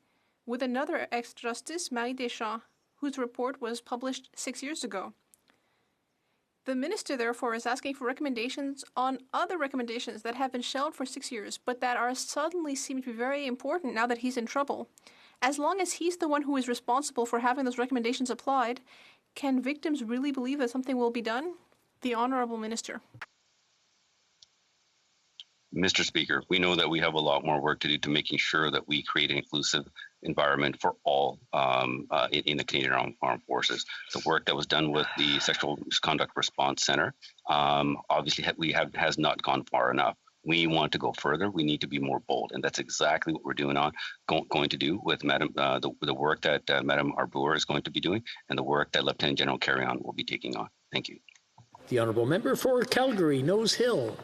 [SPEAKER 18] with another ex-justice, Marie Deschamps, whose report was published 6 years ago. The minister, therefore, is asking for recommendations on other recommendations that have been shelved for 6 years, but that are suddenly seem to be very important now that he's in trouble. As long as he's the one who is responsible for having those recommendations applied, can victims really believe that something will be done? The Honourable Minister.
[SPEAKER 21] Mr. Speaker, we know that we have a lot more work to do to making sure that we create an inclusive environment for all in the Canadian Armed Forces. The work that was done with the Sexual Misconduct Response Center obviously has not gone far enough. We want to go further. We need to be more bold, and that's exactly what we're going to do with Madam the work that Madam Arbour is going to be doing, and the work that Lieutenant General Carrion will be taking on. Thank you.
[SPEAKER 3] The Honourable Member for Calgary, Nose Hill.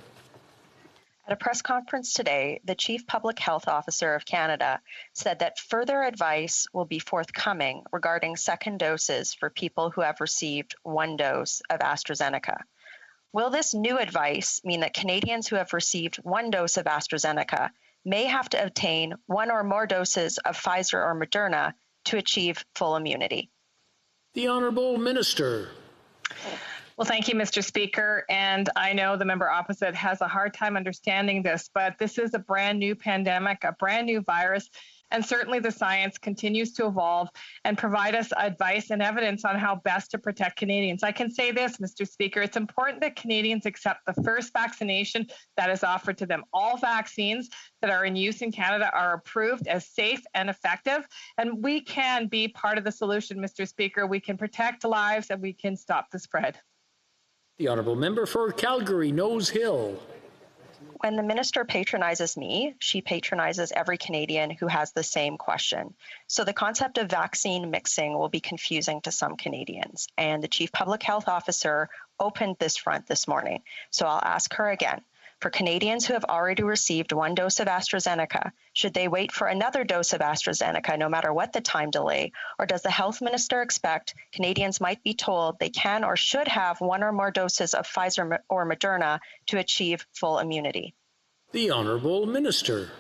[SPEAKER 2] At a press conference today, the Chief Public Health Officer of Canada said that further advice will be forthcoming regarding second doses for people who have received one dose of AstraZeneca. Will this new advice mean that Canadians who have received one dose of AstraZeneca may have to obtain one or more doses of Pfizer or Moderna to achieve full immunity?
[SPEAKER 3] The Honourable Minister.
[SPEAKER 4] Well, thank you, Mr. Speaker. And I know the member opposite has a hard time understanding this, but this is a brand new pandemic, a brand new virus. And certainly the science continues to evolve and provide us advice and evidence on how best to protect Canadians. I can say this, Mr. Speaker, it's important that Canadians accept the first vaccination that is offered to them. All vaccines that are in use in Canada are approved as safe and effective. And we can be part of the solution, Mr. Speaker. We can protect lives and we can stop the spread.
[SPEAKER 3] The Honourable Member for Calgary, Nose Hill.
[SPEAKER 2] When the minister patronizes me, she patronizes every Canadian who has the same question. So the concept of vaccine mixing will be confusing to some Canadians. And the Chief Public Health Officer opened this front this morning. So I'll ask her again. For Canadians who have already received one dose of AstraZeneca, should they wait for another dose of AstraZeneca no matter what the time delay? Or does the health minister expect Canadians might be told they can or should have one or more doses of Pfizer or Moderna to achieve full immunity?
[SPEAKER 3] The Honourable Minister.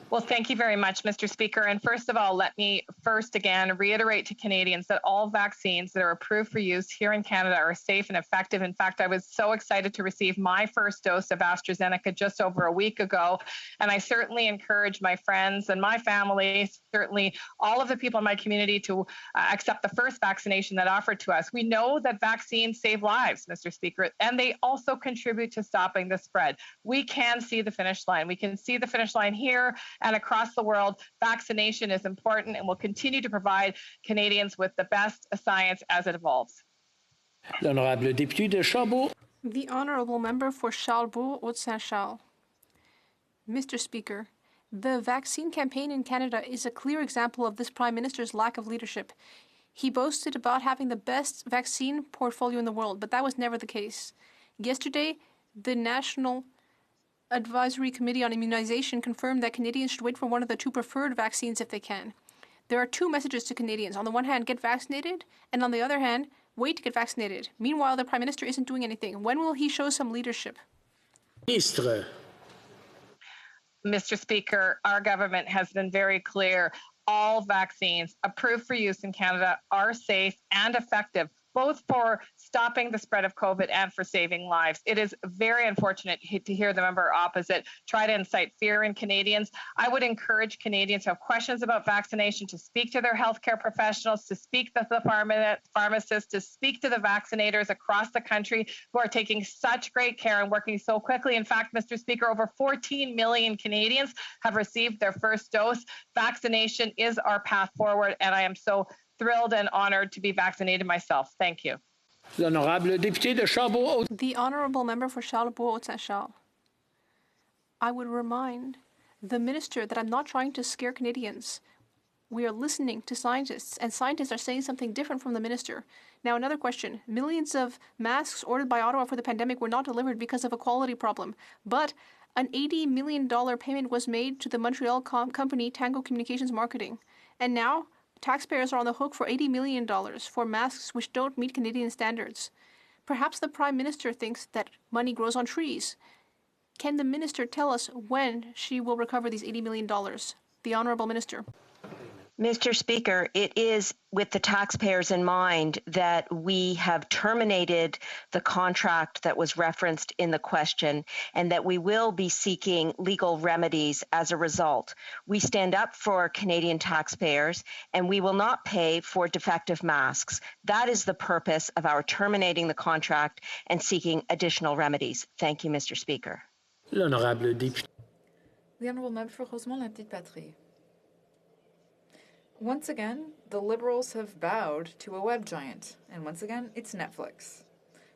[SPEAKER 4] Well, thank you very much, Mr. Speaker. And first of all, let me first again reiterate to Canadians that all vaccines that are approved for use here in Canada are safe and effective. In fact, I was so excited to receive my first dose of AstraZeneca just over a week ago. And I certainly encourage my friends and my family, certainly all of the people in my community to accept the first vaccination that offered to us. We know that vaccines save lives, Mr. Speaker, and they also contribute to stopping the spread. We can see the finish line. We can see the finish line here and across the world. Vaccination is important and will continue to provide Canadians with the best science as it evolves.
[SPEAKER 3] L'honorable député de Charbot.
[SPEAKER 18] The Honourable Member for Charlebourg, Haute-Saint-Charles. Mr. Speaker, the vaccine campaign in Canada is a clear example of this Prime Minister's lack of leadership. He boasted about having the best vaccine portfolio in the world, but that was never the case. Yesterday, the National Advisory Committee on Immunization confirmed that Canadians should wait for one of the two preferred vaccines if they can. There are two messages to Canadians. On the one hand, get vaccinated, and on the other hand, wait to get vaccinated. Meanwhile, the Prime Minister isn't doing anything. When will he show some leadership?
[SPEAKER 3] Ministre.
[SPEAKER 4] Mr. Speaker, our government has been very clear. All vaccines approved for use in Canada are safe and effective, both for stopping the spread of COVID and for saving lives. It is very unfortunate to hear the member opposite try to incite fear in Canadians. I would encourage Canadians who have questions about vaccination to speak to their healthcare professionals, to speak to the pharmacists, to speak to the vaccinators across the country who are taking such great care and working so quickly. In fact, Mr. Speaker, over 14 million Canadians have received their first dose. Vaccination is our path forward, and I am so thrilled and honored to be vaccinated myself. Thank you.
[SPEAKER 3] L'honorable député de Charbot.
[SPEAKER 18] The Honourable Member for Charlebourg, Haute-Saint-Charles. I would remind the Minister that I'm not trying to scare Canadians. We are listening to scientists, and scientists are saying something different from the Minister. Now, another question. Millions of masks ordered by Ottawa for the pandemic were not delivered because of a quality problem. But an $80 million payment was made to the Montreal company Tango Communications Marketing. And now, taxpayers are on the hook for $80 million for masks which don't meet Canadian standards. Perhaps the Prime Minister thinks that money grows on trees. Can the Minister tell us when she will recover these $80 million? The Honourable Minister.
[SPEAKER 5] Mr. Speaker, it is with the taxpayers in mind that we have terminated the contract that was referenced in the question and that we will be seeking legal remedies as a result. We stand up for Canadian taxpayers and we will not pay for defective masks. That is the purpose of our terminating the contract and seeking additional remedies. Thank you, Mr. Speaker.
[SPEAKER 3] L'honorable député.
[SPEAKER 7] The Honourable Member for Rosemont La Petite Patrie. Once again, the Liberals have bowed to a web giant, and once again, it's Netflix.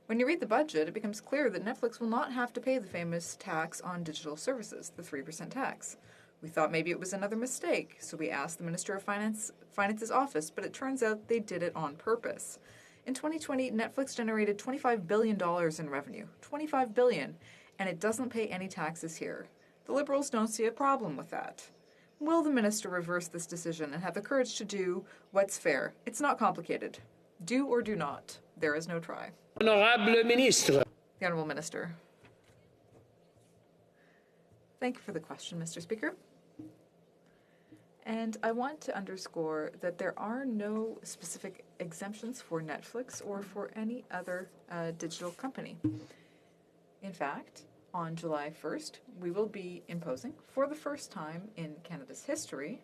[SPEAKER 7] When you read the budget, it becomes clear that Netflix will not have to pay the famous tax on digital services, the 3% tax. We thought maybe it was another mistake, so we asked the Minister of Finance's office, but it turns out they did it on purpose. In 2020, Netflix generated $25 billion in revenue, $25 billion, and it doesn't pay any taxes here. The Liberals don't see a problem with that. Will the Minister reverse this decision and have the courage to do what's fair? It's not complicated. Do or do not. There is no try.
[SPEAKER 3] Honorable Ministre.
[SPEAKER 7] The Honourable Minister. Thank you for the question, Mr. Speaker. And I want to underscore that there are no specific exemptions for Netflix or for any other digital company. In fact, on July 1st, we will be imposing, for the first time in Canada's history,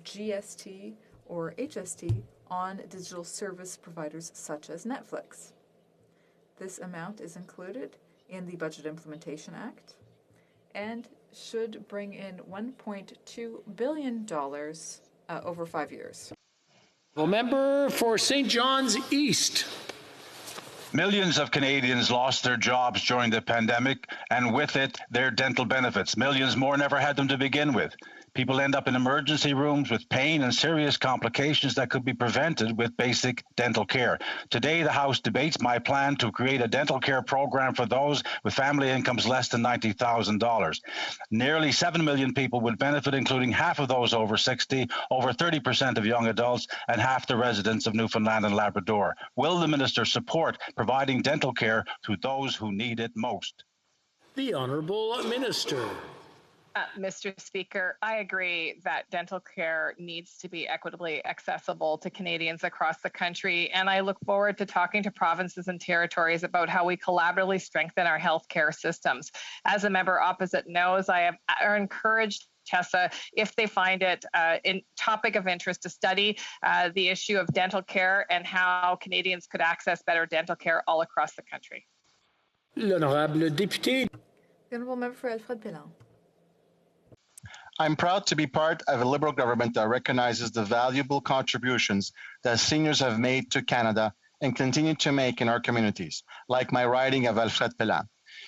[SPEAKER 7] GST or HST on digital service providers such as Netflix. This amount is included in the Budget Implementation Act and should bring in $1.2 billion over 5 years.
[SPEAKER 3] Member for St. John's East.
[SPEAKER 14] Millions of Canadians lost their jobs during the pandemic, and with it, their dental benefits. Millions more never had them to begin with. People end up in emergency rooms with pain and serious complications that could be prevented with basic dental care. Today, the House debates my plan to create a dental care program for those with family incomes less than $90,000. Nearly 7 million people would benefit, including half of those over 60, over 30% of young adults, and half the residents of Newfoundland and Labrador. Will the Minister support providing dental care to those who need it most?
[SPEAKER 3] The Honourable Minister.
[SPEAKER 4] Mr. Speaker, I agree that dental care needs to be equitably accessible to Canadians across the country, and I look forward to talking to provinces and territories about how we collaboratively strengthen our healthcare systems. As a member opposite knows, I have encouraged TESA, if they find it a topic of interest, to study the issue of dental care and how Canadians could access better dental care all across the country.
[SPEAKER 3] L'honorable député.
[SPEAKER 7] The Honourable Member for Alfred Pellan.
[SPEAKER 23] I'm proud to be part of a Liberal government that recognizes the valuable contributions that seniors have made to Canada and continue to make in our communities, like my riding of Alfred Pellan.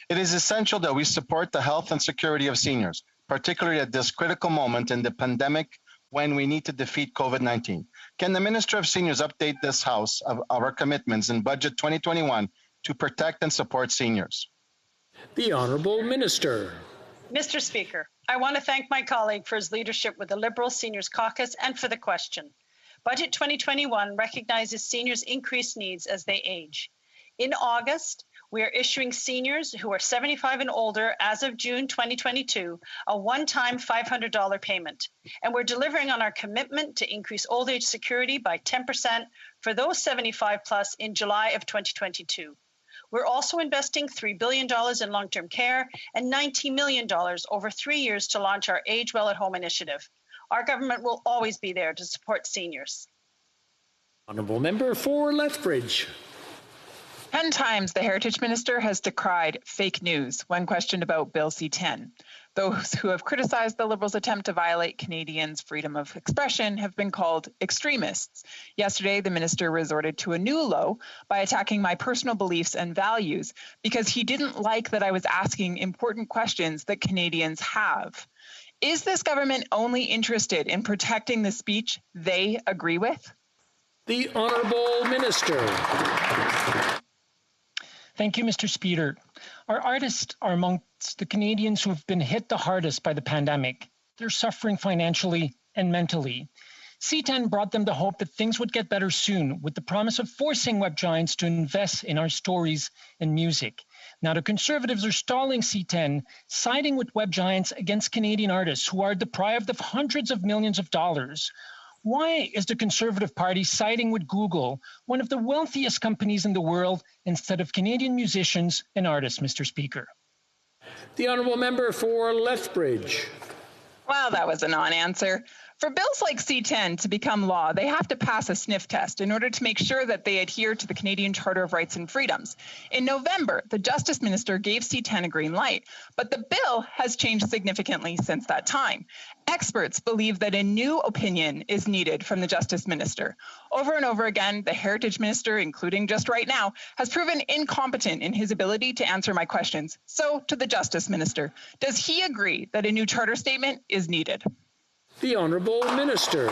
[SPEAKER 23] It is essential that we support the health and security of seniors, particularly at this critical moment in the pandemic when we need to defeat COVID-19. Can the Minister of Seniors update this House of our commitments in Budget 2021 to protect and support seniors?
[SPEAKER 3] The Honourable Minister.
[SPEAKER 24] Mr. Speaker, I want to thank my colleague for his leadership with the Liberal Seniors Caucus and for the question. Budget 2021 recognizes seniors' increased needs as they age. In August, we are issuing seniors who are 75 and older as of June 2022 a one-time $500 payment. And we're delivering on our commitment to increase old age security by 10% for those 75 plus in July of 2022. We're also investing $3 billion in long-term care and $90 million over 3 years to launch our Age Well at Home initiative. Our government will always be there to support seniors.
[SPEAKER 3] Honourable Member for Lethbridge.
[SPEAKER 16] 10 times the Heritage Minister has decried fake news when questioned about Bill C-10. Those who have criticized the Liberals' attempt to violate Canadians' freedom of expression have been called extremists. Yesterday, the minister resorted to a new low by attacking my personal beliefs and values because he didn't like that I was asking important questions that Canadians have. Is this government only interested in protecting the speech they agree with?
[SPEAKER 3] The Honourable Minister.
[SPEAKER 25] Thank you, Mr. Speaker. Our artists are amongst the Canadians who have been hit the hardest by the pandemic. They're suffering financially and mentally. C10 brought them the hope that things would get better soon, with the promise of forcing web giants to invest in our stories and music. Now, the Conservatives are stalling C10, siding with web giants against Canadian artists who are deprived of hundreds of millions of dollars. Why is the Conservative Party siding with Google, one of the wealthiest companies in the world, instead of Canadian musicians and artists, Mr. Speaker?
[SPEAKER 3] The honourable member for Lethbridge.
[SPEAKER 16] Well, that was a non-answer. For bills like C10 to become law, they have to pass a sniff test in order to make sure that they adhere to the Canadian Charter of Rights and Freedoms. In November, the Justice Minister gave C10 a green light, but the bill has changed significantly since that time. Experts believe that a new opinion is needed from the Justice Minister. Over and over again, the Heritage Minister, including just right now, has proven incompetent in his ability to answer my questions. So, to the Justice Minister, does he agree that a new charter statement is needed?
[SPEAKER 3] The Honourable Minister.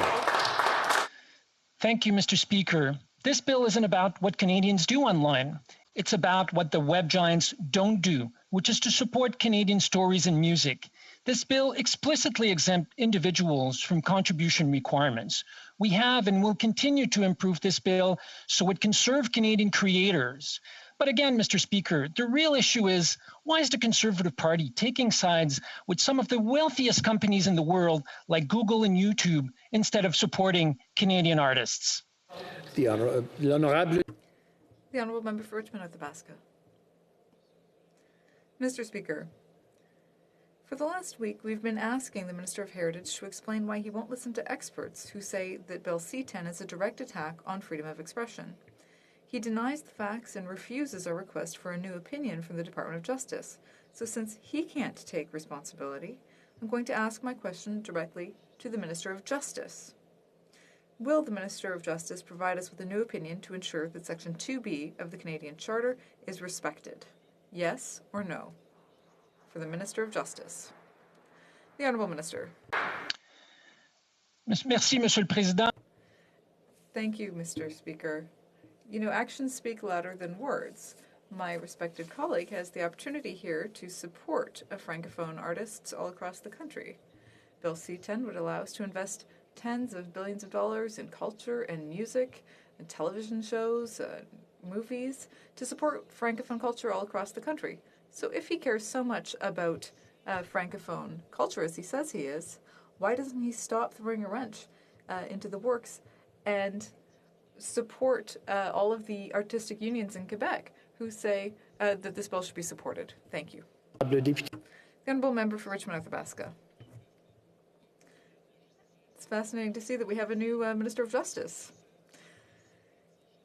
[SPEAKER 25] Thank you, Mr. Speaker. This bill isn't about what Canadians do online. It's about what the web giants don't do, which is to support Canadian stories and music. This bill explicitly exempts individuals from contribution requirements. We have and will continue to improve this bill so it can serve Canadian creators. But again, Mr. Speaker, the real issue is, why is the Conservative Party taking sides with some of the wealthiest companies in the world, like Google and YouTube, instead of supporting Canadian artists?
[SPEAKER 3] The Honourable
[SPEAKER 7] Member for Richmond Athabasca. Mr. Speaker, for the last week, we've been asking the Minister of Heritage to explain why he won't listen to experts who say that Bill C-10 is a direct attack on freedom of expression. He denies the facts and refuses our request for a new opinion from the Department of Justice. So since he can't take responsibility, I'm going to ask my question directly to the Minister of Justice. Will the Minister of Justice provide us with a new opinion to ensure that Section 2B of the Canadian Charter is respected? Yes or no? For the Minister of Justice. The Honourable Minister.
[SPEAKER 25] Merci, Monsieur le Président.
[SPEAKER 7] Thank you, Mr. Speaker. You know, actions speak louder than words. My respected colleague has the opportunity here to support Francophone artists all across the country. Bill C-10 would allow us to invest tens of billions of dollars in culture and music and television shows, movies, to support Francophone culture all across the country. So if he cares so much about Francophone culture as he says he is, why doesn't he stop throwing a wrench into the works and support all of the artistic unions in Quebec who say that this bill should be supported? Thank you. The Honourable Member for Richmond Athabasca. It's fascinating to see that we have a new Minister of Justice.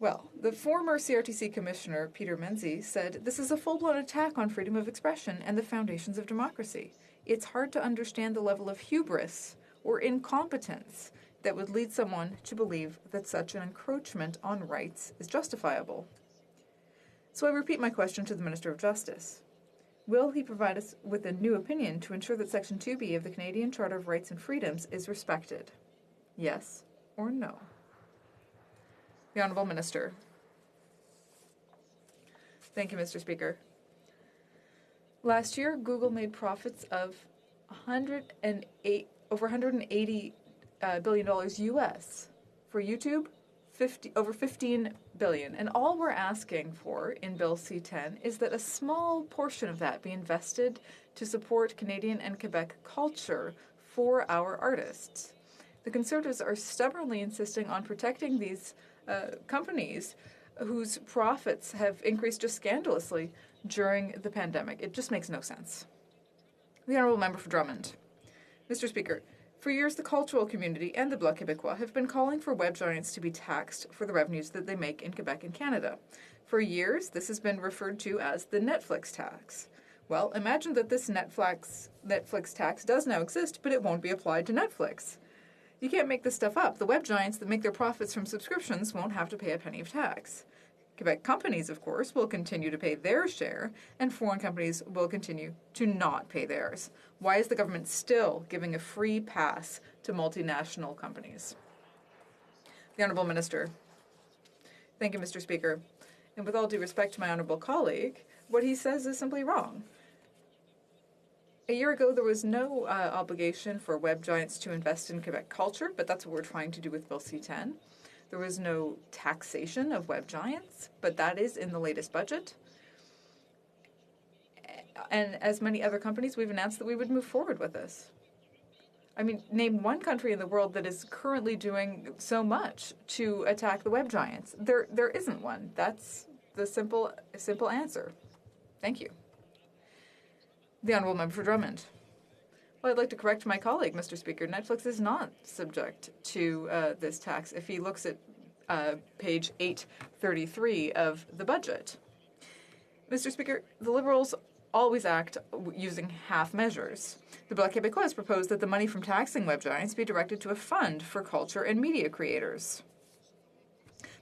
[SPEAKER 7] Well, the former CRTC Commissioner, Peter Menzies, said, "This is a full-blown attack on freedom of expression and the foundations of democracy. It's hard to understand the level of hubris or incompetence that would lead someone to believe that such an encroachment on rights is justifiable." So I repeat my question to the Minister of Justice. Will he provide us with a new opinion to ensure that Section 2B of the Canadian Charter of Rights and Freedoms is respected? Yes or no? The Honourable Minister. Thank you, Mr. Speaker. Last year, Google made profits of over $180 billion US. For YouTube, over $15 billion. And all we're asking for in Bill C-10 is that a small portion of that be invested to support Canadian and Quebec culture for our artists. The Conservatives are stubbornly insisting on protecting these companies whose profits have increased just scandalously during the pandemic. It just makes no sense. The Honourable Member for Drummond. Mr. Speaker, for years the cultural community and the Bloc Québécois have been calling for web giants to be taxed for the revenues that they make in Quebec and Canada. For years, this has been referred to as the Netflix tax. Well, imagine that this Netflix tax does now exist, but it won't be applied to Netflix. You can't make this stuff up. The web giants that make their profits from subscriptions won't have to pay a penny of tax. Quebec companies, of course, will continue to pay their share, and foreign companies will continue to not pay theirs. Why is the government still giving a free pass to multinational companies? The Honourable Minister. Thank you, Mr. Speaker. And with all due respect to my honourable colleague, what he says is simply wrong. A year ago, there was no obligation for web giants to invest in Quebec culture, but that's what we're trying to do with Bill C-10. There was no taxation of web giants, but that is in the latest budget. And as many other companies, we've announced that we would move forward with this. I mean, name one country in the world that is currently doing so much to attack the web giants. There isn't one. That's the simple answer. Thank you. The Honourable Member for Drummond. Well, I'd like to correct my colleague, Mr. Speaker. Netflix is not subject to this tax if he looks at page 833 of the budget. Mr. Speaker, the Liberals always act using half measures. The Bloc Québécois proposed that the money from taxing web giants be directed to a fund for culture and media creators,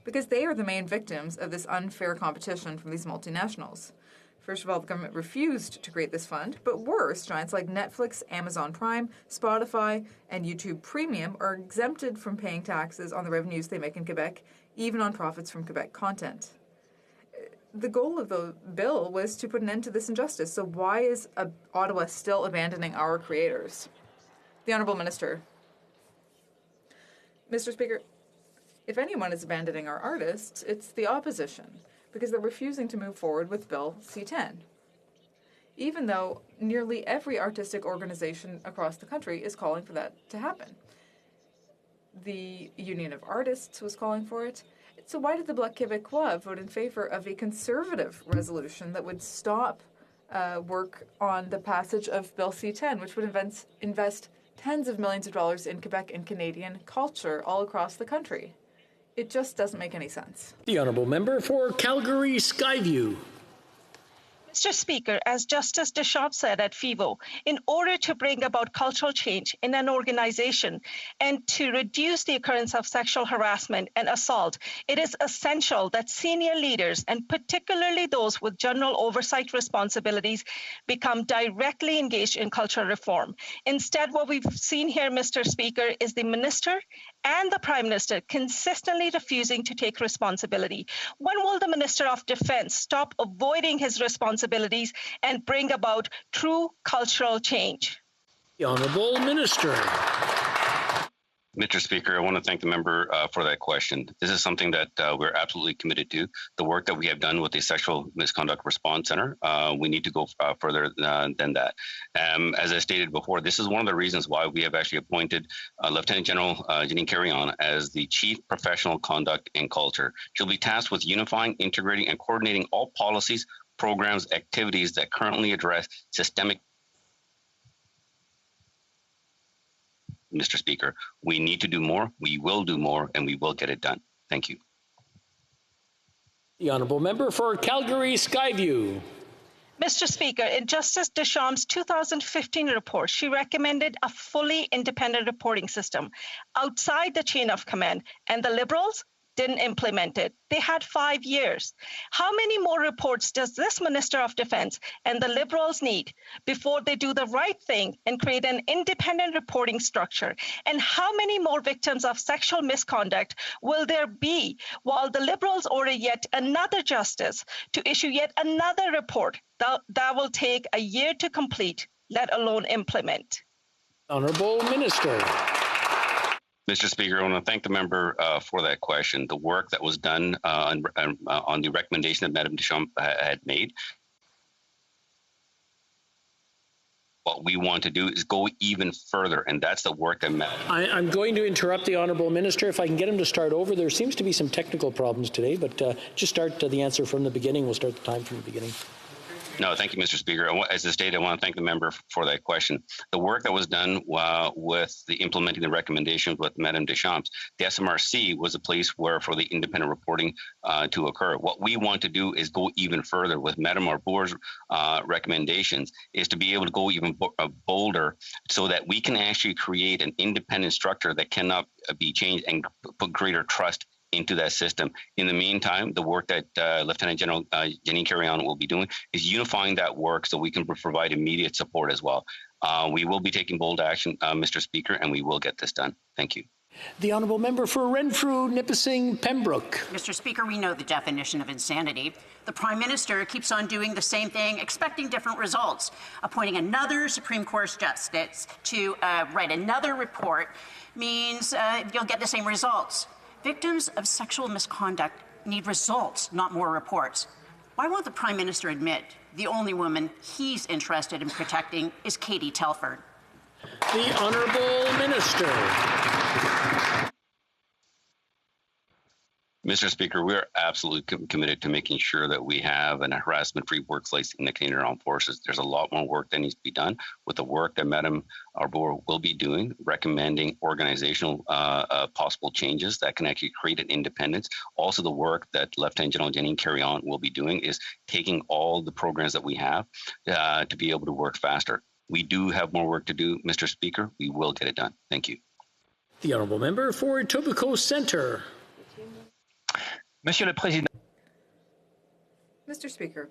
[SPEAKER 7] because they are the main victims of this unfair competition from these multinationals. First of all, the government refused to create this fund, but worse, giants like Netflix, Amazon Prime, Spotify, and YouTube Premium are exempted from paying taxes on the revenues they make in Quebec, even on profits from Quebec content. The goal of the bill was to put an end to this injustice, so why is Ottawa still abandoning our creators? The Honourable Minister. Mr. Speaker, if anyone is abandoning our artists, it's the opposition, because they're refusing to move forward with Bill C-10, even though nearly every artistic organization across the country is calling for that to happen. The Union of Artists was calling for it. So why did the Bloc Québécois vote in favour of a conservative resolution that would stop work on the passage of Bill C-10, which would invest tens of millions of dollars in Quebec and Canadian culture all across the country? It just doesn't make any sense.
[SPEAKER 3] The Honourable Member for Calgary Skyview.
[SPEAKER 8] Mr. Speaker, as Justice Deschamps said at FIVO, in order to bring about cultural change in an organization and to reduce the occurrence of sexual harassment and assault, it is essential that senior leaders, and particularly those with general oversight responsibilities, become directly engaged in cultural reform. Instead, what we've seen here, Mr. Speaker, is the Minister and the Prime Minister consistently refusing to take responsibility. When will the Minister of Defence stop avoiding his responsibilities and bring about true cultural change?
[SPEAKER 3] The Honourable Minister.
[SPEAKER 21] Mr. Speaker, I want to thank the member for that question. This is something that we're absolutely committed to. The work that we have done with the Sexual Misconduct Response Center, we need to go further than that. As I stated before, this is one of the reasons why we have actually appointed Lieutenant General Janine Carillon as the Chief Professional Conduct and Culture. She'll be tasked with unifying, integrating, and coordinating all policies, programs, activities that currently address systemic. Mr. Speaker, we need to do more, we will do more, and we will get it done. Thank you.
[SPEAKER 3] The Honourable Member for Calgary Skyview.
[SPEAKER 8] Mr. Speaker, in Justice Deschamps' 2015 report, she recommended a fully independent reporting system outside the chain of command, and the Liberals didn't implement it. They had 5 years. How many more reports does this Minister of Defence and the Liberals need before they do the right thing and create an independent reporting structure? And how many more victims of sexual misconduct will there be while the Liberals order yet another justice to issue yet another report that will take a year to complete, let alone implement?
[SPEAKER 3] Honourable Minister.
[SPEAKER 21] Mr. Speaker, I want to thank the member for that question. The work that was done on the recommendation that Madame Deschamps had made, what we want to do is go even further, and that's the work that Madame.
[SPEAKER 3] I'm going to interrupt the Honourable Minister. If I can get him to start over. There seems to be some technical problems today, but just start the answer from the beginning. We'll start the time from the beginning.
[SPEAKER 21] No, thank you, Mr. Speaker. As I stated, I want to thank the member for that question. The work that was done with the implementing the recommendations with Madame Deschamps, the SMRC was a place where for the independent reporting to occur. What we want to do is go even further with Madame Arbour's recommendations, is to be able to go even bolder so that we can actually create an independent structure that cannot be changed and put greater trust into that system. In the meantime, the work that Lieutenant General Janine Carillon will be doing is unifying that work so we can provide immediate support as well. We will be taking bold action, Mr. Speaker, and we will get this done. Thank you.
[SPEAKER 3] The honourable member for Renfrew, Nipissing, Pembroke.
[SPEAKER 9] Mr. Speaker, we know the definition of insanity. The Prime Minister keeps on doing the same thing, expecting different results, appointing another Supreme Court justice to write another report means you'll get the same results. Victims of sexual misconduct need results, not more reports. Why won't the Prime Minister admit the only woman he's interested in protecting is Katie Telford?
[SPEAKER 3] The Honourable Minister.
[SPEAKER 21] Mr. Speaker, we are absolutely committed to making sure that we have a harassment-free workplace in the Canadian Armed Forces. There's a lot more work that needs to be done with the work that Madam Arbour will be doing, recommending organizational possible changes that can actually create an independence. Also, the work that Lieutenant General Janine Carry-On will be doing is taking all the programs that we have to be able to work faster. We do have more work to do, Mr. Speaker. We will get it done. Thank you.
[SPEAKER 3] The honourable member for Etobicoke Centre.
[SPEAKER 10] Monsieur le Président.
[SPEAKER 7] Mr. Speaker,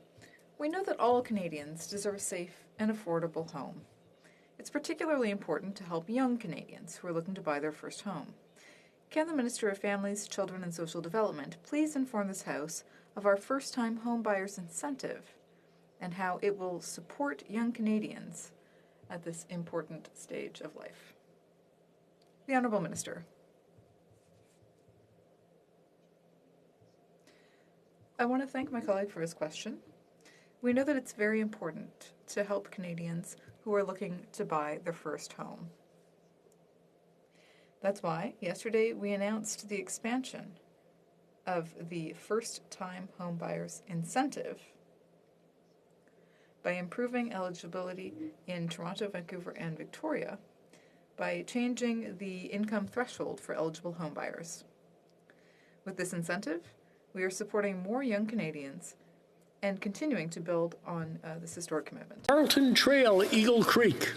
[SPEAKER 7] we know that all Canadians deserve a safe and affordable home. It's particularly important to help young Canadians who are looking to buy their first home. Can the Minister of Families, Children and Social Development please inform this House of our first-time home buyers incentive and how it will support young Canadians at this important stage of life? The Honourable Minister. I want to thank my colleague for his question. We know that it's very important to help Canadians who are looking to buy their first home. That's why yesterday we announced the expansion of the first-time homebuyers incentive by improving eligibility in Toronto, Vancouver, and Victoria by changing the income threshold for eligible homebuyers. With this incentive, we are supporting more young Canadians and continuing to build on this historic commitment.
[SPEAKER 3] Carlton Trail, Eagle Creek.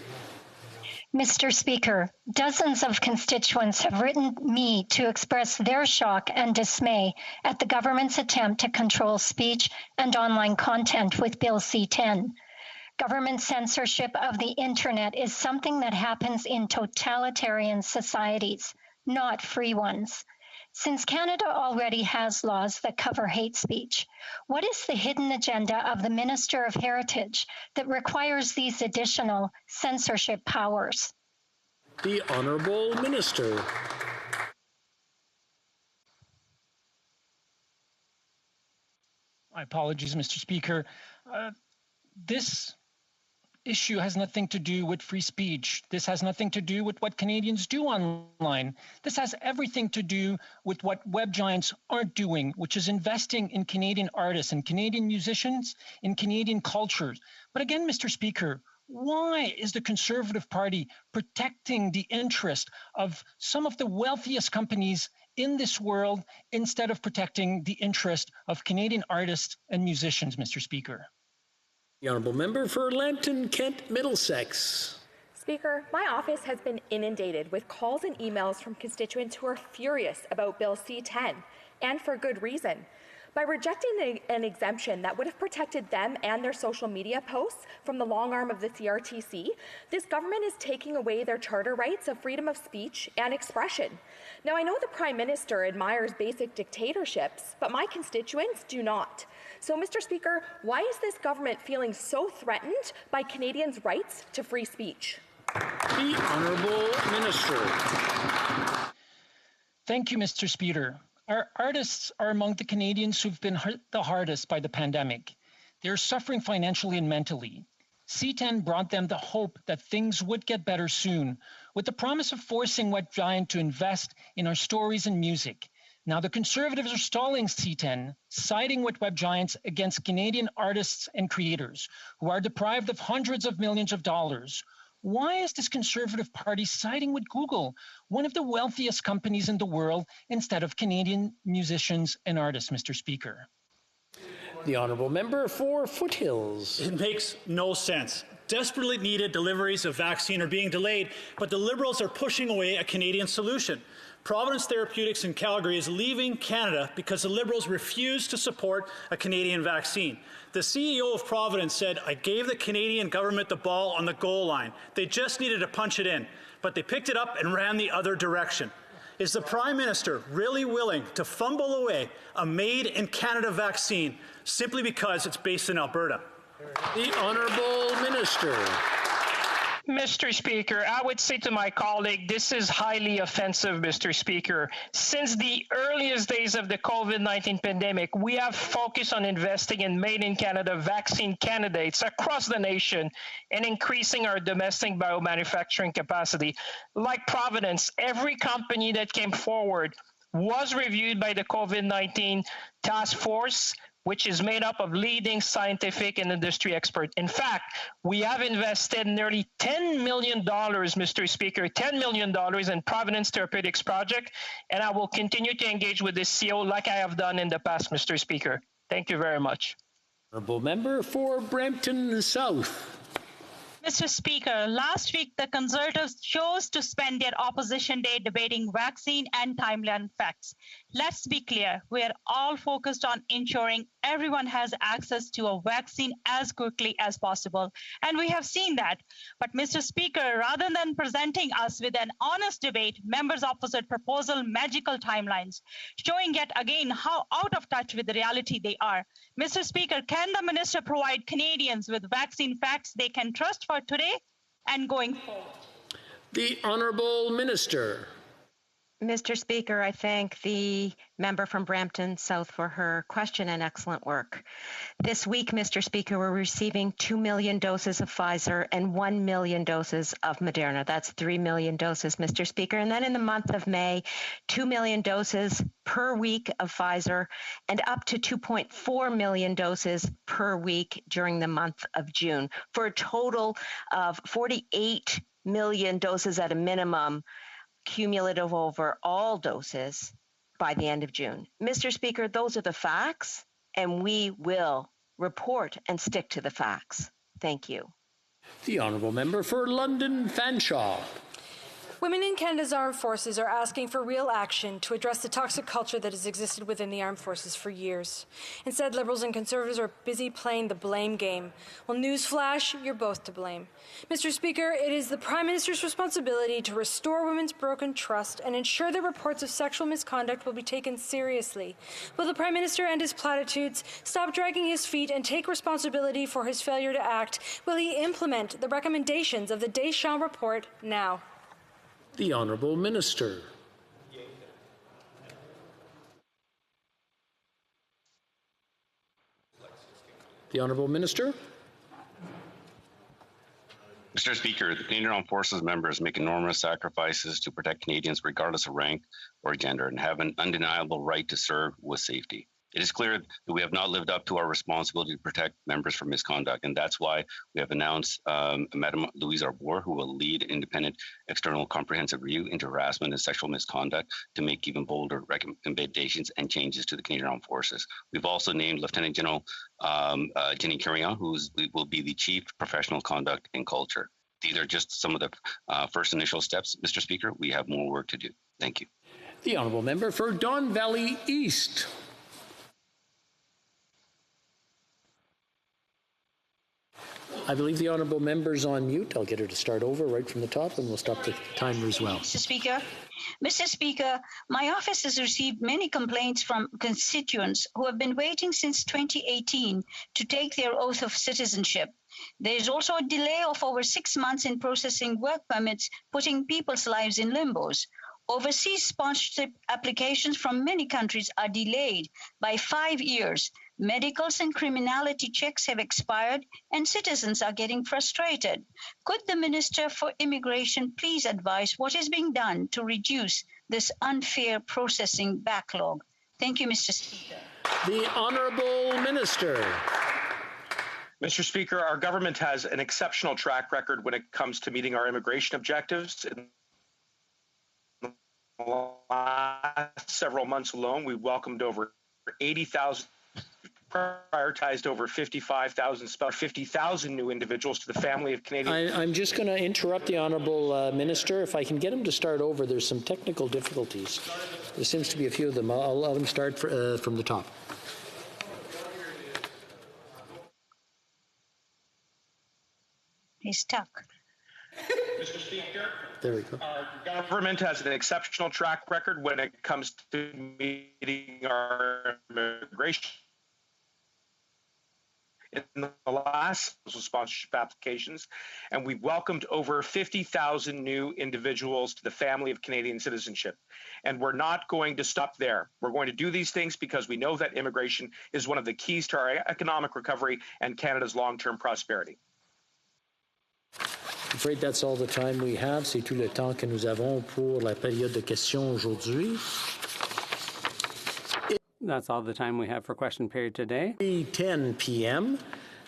[SPEAKER 11] Mr. Speaker, dozens of constituents have written me to express their shock and dismay at the government's attempt to control speech and online content with Bill C-10. Government censorship of the internet is something that happens in totalitarian societies, not free ones. Since Canada already has laws that cover hate speech, what is the hidden agenda of the Minister of Heritage that requires these additional censorship powers?
[SPEAKER 3] The Honourable Minister.
[SPEAKER 25] My apologies, Mr. Speaker. This issue has nothing to do with free speech. This has nothing to do with what Canadians do online. This has everything to do with what web giants aren't doing, which is investing in Canadian artists and Canadian musicians, in Canadian cultures. But again, Mr. Speaker, why is the Conservative Party protecting the interest of some of the wealthiest companies in this world instead of protecting the interest of Canadian artists and musicians, Mr. Speaker?
[SPEAKER 3] The honourable member for Lambton, Kent, Middlesex.
[SPEAKER 12] Speaker, my office has been inundated with calls and emails from constituents who are furious about Bill C-10, and for good reason. By rejecting an exemption that would have protected them and their social media posts from the long arm of the CRTC, this government is taking away their charter rights of freedom of speech and expression. Now, I know the Prime Minister admires basic dictatorships, but my constituents do not. So, Mr. Speaker, why is this government feeling so threatened by Canadians' rights to free speech?
[SPEAKER 3] The Honourable Minister.
[SPEAKER 25] Thank you, Mr. Speaker. Our artists are among the Canadians who've been hurt the hardest by the pandemic. They're suffering financially and mentally. C-10 brought them the hope that things would get better soon, with the promise of forcing Web Giant to invest in our stories and music. Now the Conservatives are stalling C-10, siding with web giants against Canadian artists and creators who are deprived of hundreds of millions of dollars. Why is this Conservative Party siding with Google, one of the wealthiest companies in the world, instead of Canadian musicians and artists, Mr. Speaker?
[SPEAKER 3] The honourable member for Foothills.
[SPEAKER 13] It makes no sense. Desperately needed deliveries of vaccine are being delayed, but the Liberals are pushing away a Canadian solution. Providence Therapeutics in Calgary is leaving Canada because the Liberals refuse to support a Canadian vaccine. The CEO of Providence said, "I gave the Canadian government the ball on the goal line. They just needed to punch it in." But they picked it up and ran the other direction. is the Prime Minister really willing to fumble away a made-in-Canada vaccine simply because it's based in Alberta?
[SPEAKER 3] The Honourable Minister.
[SPEAKER 22] Mr. Speaker, I would say to my colleague, this is highly offensive, Mr. Speaker. Since the earliest days of the COVID-19 pandemic, we have focused on investing in made-in-Canada vaccine candidates across the nation and increasing our domestic biomanufacturing capacity. Like Providence, every company that came forward was reviewed by the COVID-19 task force, which is made up of leading scientific and industry experts. In fact, we have invested nearly $10 million, Mr. Speaker, $10 million in Providence Therapeutics Project, and I will continue to engage with the CEO like I have done in the past, Mr. Speaker. Thank you very much.
[SPEAKER 3] Honourable Member for Brampton South.
[SPEAKER 8] Mr. Speaker, last week the Conservatives chose to spend their opposition day debating vaccine and timeline facts. Let's be clear, we are all focused on ensuring everyone has access to a vaccine as quickly as possible, and we have seen that. But Mr. Speaker, rather than presenting us with an honest debate, members opposite proposal magical timelines, showing yet again how out of touch with the reality they are. Mr. Speaker, can the minister provide Canadians with vaccine facts they can trust for today and going forward?
[SPEAKER 3] The Honourable Minister.
[SPEAKER 5] Mr. Speaker, I thank the member from Brampton South for her question and excellent work. This week, Mr. Speaker, we're receiving 2 million doses of Pfizer and 1 million doses of Moderna. That's 3 million doses, Mr. Speaker. And then in the month of May, 2 million doses per week of Pfizer and up to 2.4 million doses per week during the month of June, for a total of 48 million doses at a minimum, cumulative over all doses by the end of June. Mr. Speaker, those are the facts, and we will report and stick to the facts. Thank you.
[SPEAKER 3] The Honourable Member for London Fanshawe.
[SPEAKER 6] Women in Canada's armed forces are asking for real action to address the toxic culture that has existed within the armed forces for years. Instead, Liberals and Conservatives are busy playing the blame game. Well, newsflash, you're both to blame. Mr. Speaker, it is the Prime Minister's responsibility to restore women's broken trust and ensure that reports of sexual misconduct will be taken seriously. Will the Prime Minister end his platitudes, stop dragging his feet, and take responsibility for his failure to act? Will he implement the recommendations of the Deschamps report now?
[SPEAKER 3] The Honourable Minister. The Honourable Minister.
[SPEAKER 21] Mr. Speaker, the Canadian Armed Forces members make enormous sacrifices to protect Canadians regardless of rank or gender and have an undeniable right to serve with safety. It is clear that we have not lived up to our responsibility to protect members from misconduct, and that's why we have announced Madam Louise Arbour, who will lead independent external comprehensive review into harassment and sexual misconduct to make even bolder recommendations and changes to the Canadian Armed Forces. We've also named Lieutenant General Jenny Carillon, who will be the Chief Professional Conduct and Culture. These are just some of the first initial steps, Mr. Speaker. We have more work to do. Thank you.
[SPEAKER 3] The Honourable Member for Don Valley East. I believe the Honourable Member's on mute. I'll get her to start over right from the top, and we'll stop the timer as well.
[SPEAKER 15] Mr. Speaker, my office has received many complaints from constituents who have been waiting since 2018 to take their oath of citizenship. There is also a delay of over 6 months in processing work permits, putting people's lives in limbos. Overseas sponsorship applications from many countries are delayed by 5 years. Medicals and criminality checks have expired, and citizens are getting frustrated. Could the Minister for Immigration please advise what is being done to reduce this unfair processing backlog? Thank you, Mr. Speaker.
[SPEAKER 3] The Honourable Minister.
[SPEAKER 22] Mr. Speaker, our government has an exceptional track record when it comes to meeting our immigration objectives. In the last several months alone, we welcomed over 80,000, prioritized over 50,000 new individuals to the family of Canadian.
[SPEAKER 3] I'm just going to interrupt the Honourable Minister. If I can get him to start over, there's some technical difficulties. There seems to be a few of them. I'll let him start from the top.
[SPEAKER 15] He's stuck.
[SPEAKER 1] Mr. Speaker,
[SPEAKER 3] There we go.
[SPEAKER 1] our government has an exceptional track record when it comes to meeting our immigration. In the last sponsorship applications, and we've welcomed over 50,000 new individuals to the family of Canadian citizenship. And we're not going to stop there. We're going to do these things because we know that immigration is one of the keys to our economic recovery and Canada's long-term prosperity.
[SPEAKER 3] I'm afraid that's all the time we have. C'est tout le temps que nous avons pour la période de questions aujourd'hui.
[SPEAKER 2] That's all the time we have for question period today.
[SPEAKER 3] 10 p.m.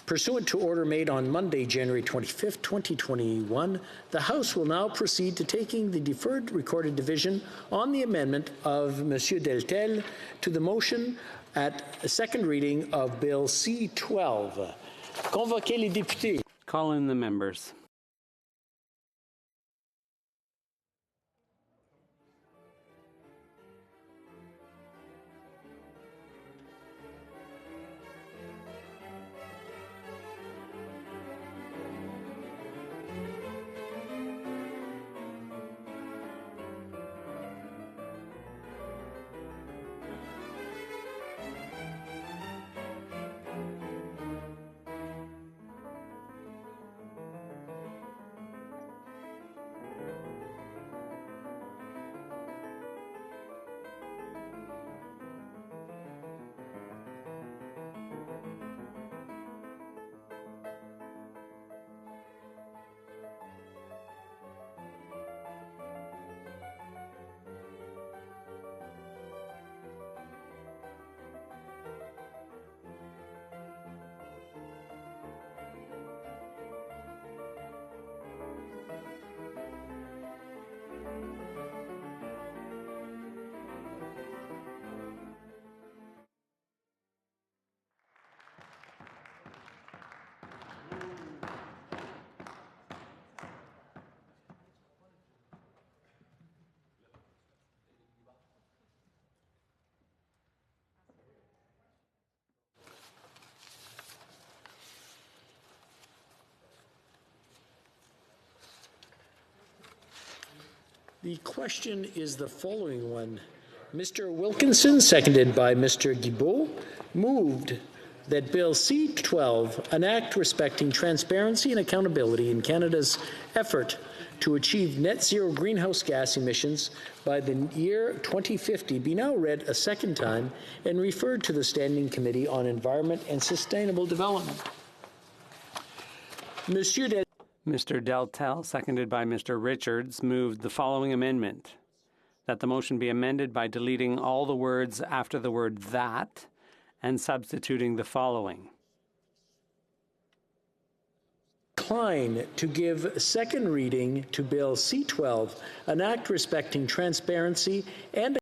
[SPEAKER 3] Pursuant to order made on Monday, January 25th, 2021, the House will now proceed to taking the deferred recorded division on the amendment of Monsieur Deltel to the motion at a second reading of Bill C-12. Convoquez les députés.
[SPEAKER 2] Call in the members.
[SPEAKER 3] The question is the following one. Mr. Wilkinson, seconded by Mr. Guilbeault, moved that Bill C-12, an act respecting transparency and accountability in Canada's effort to achieve net zero greenhouse gas emissions by the year 2050, be now read a second time and referred to the Standing Committee on Environment and Sustainable Development.
[SPEAKER 2] Mr. Deltel, seconded by Mr. Richards, moved the following amendment: that the motion be amended by deleting all the words after the word "that" and substituting the following.
[SPEAKER 3] Decline to give second reading to Bill C-12, an act respecting transparency and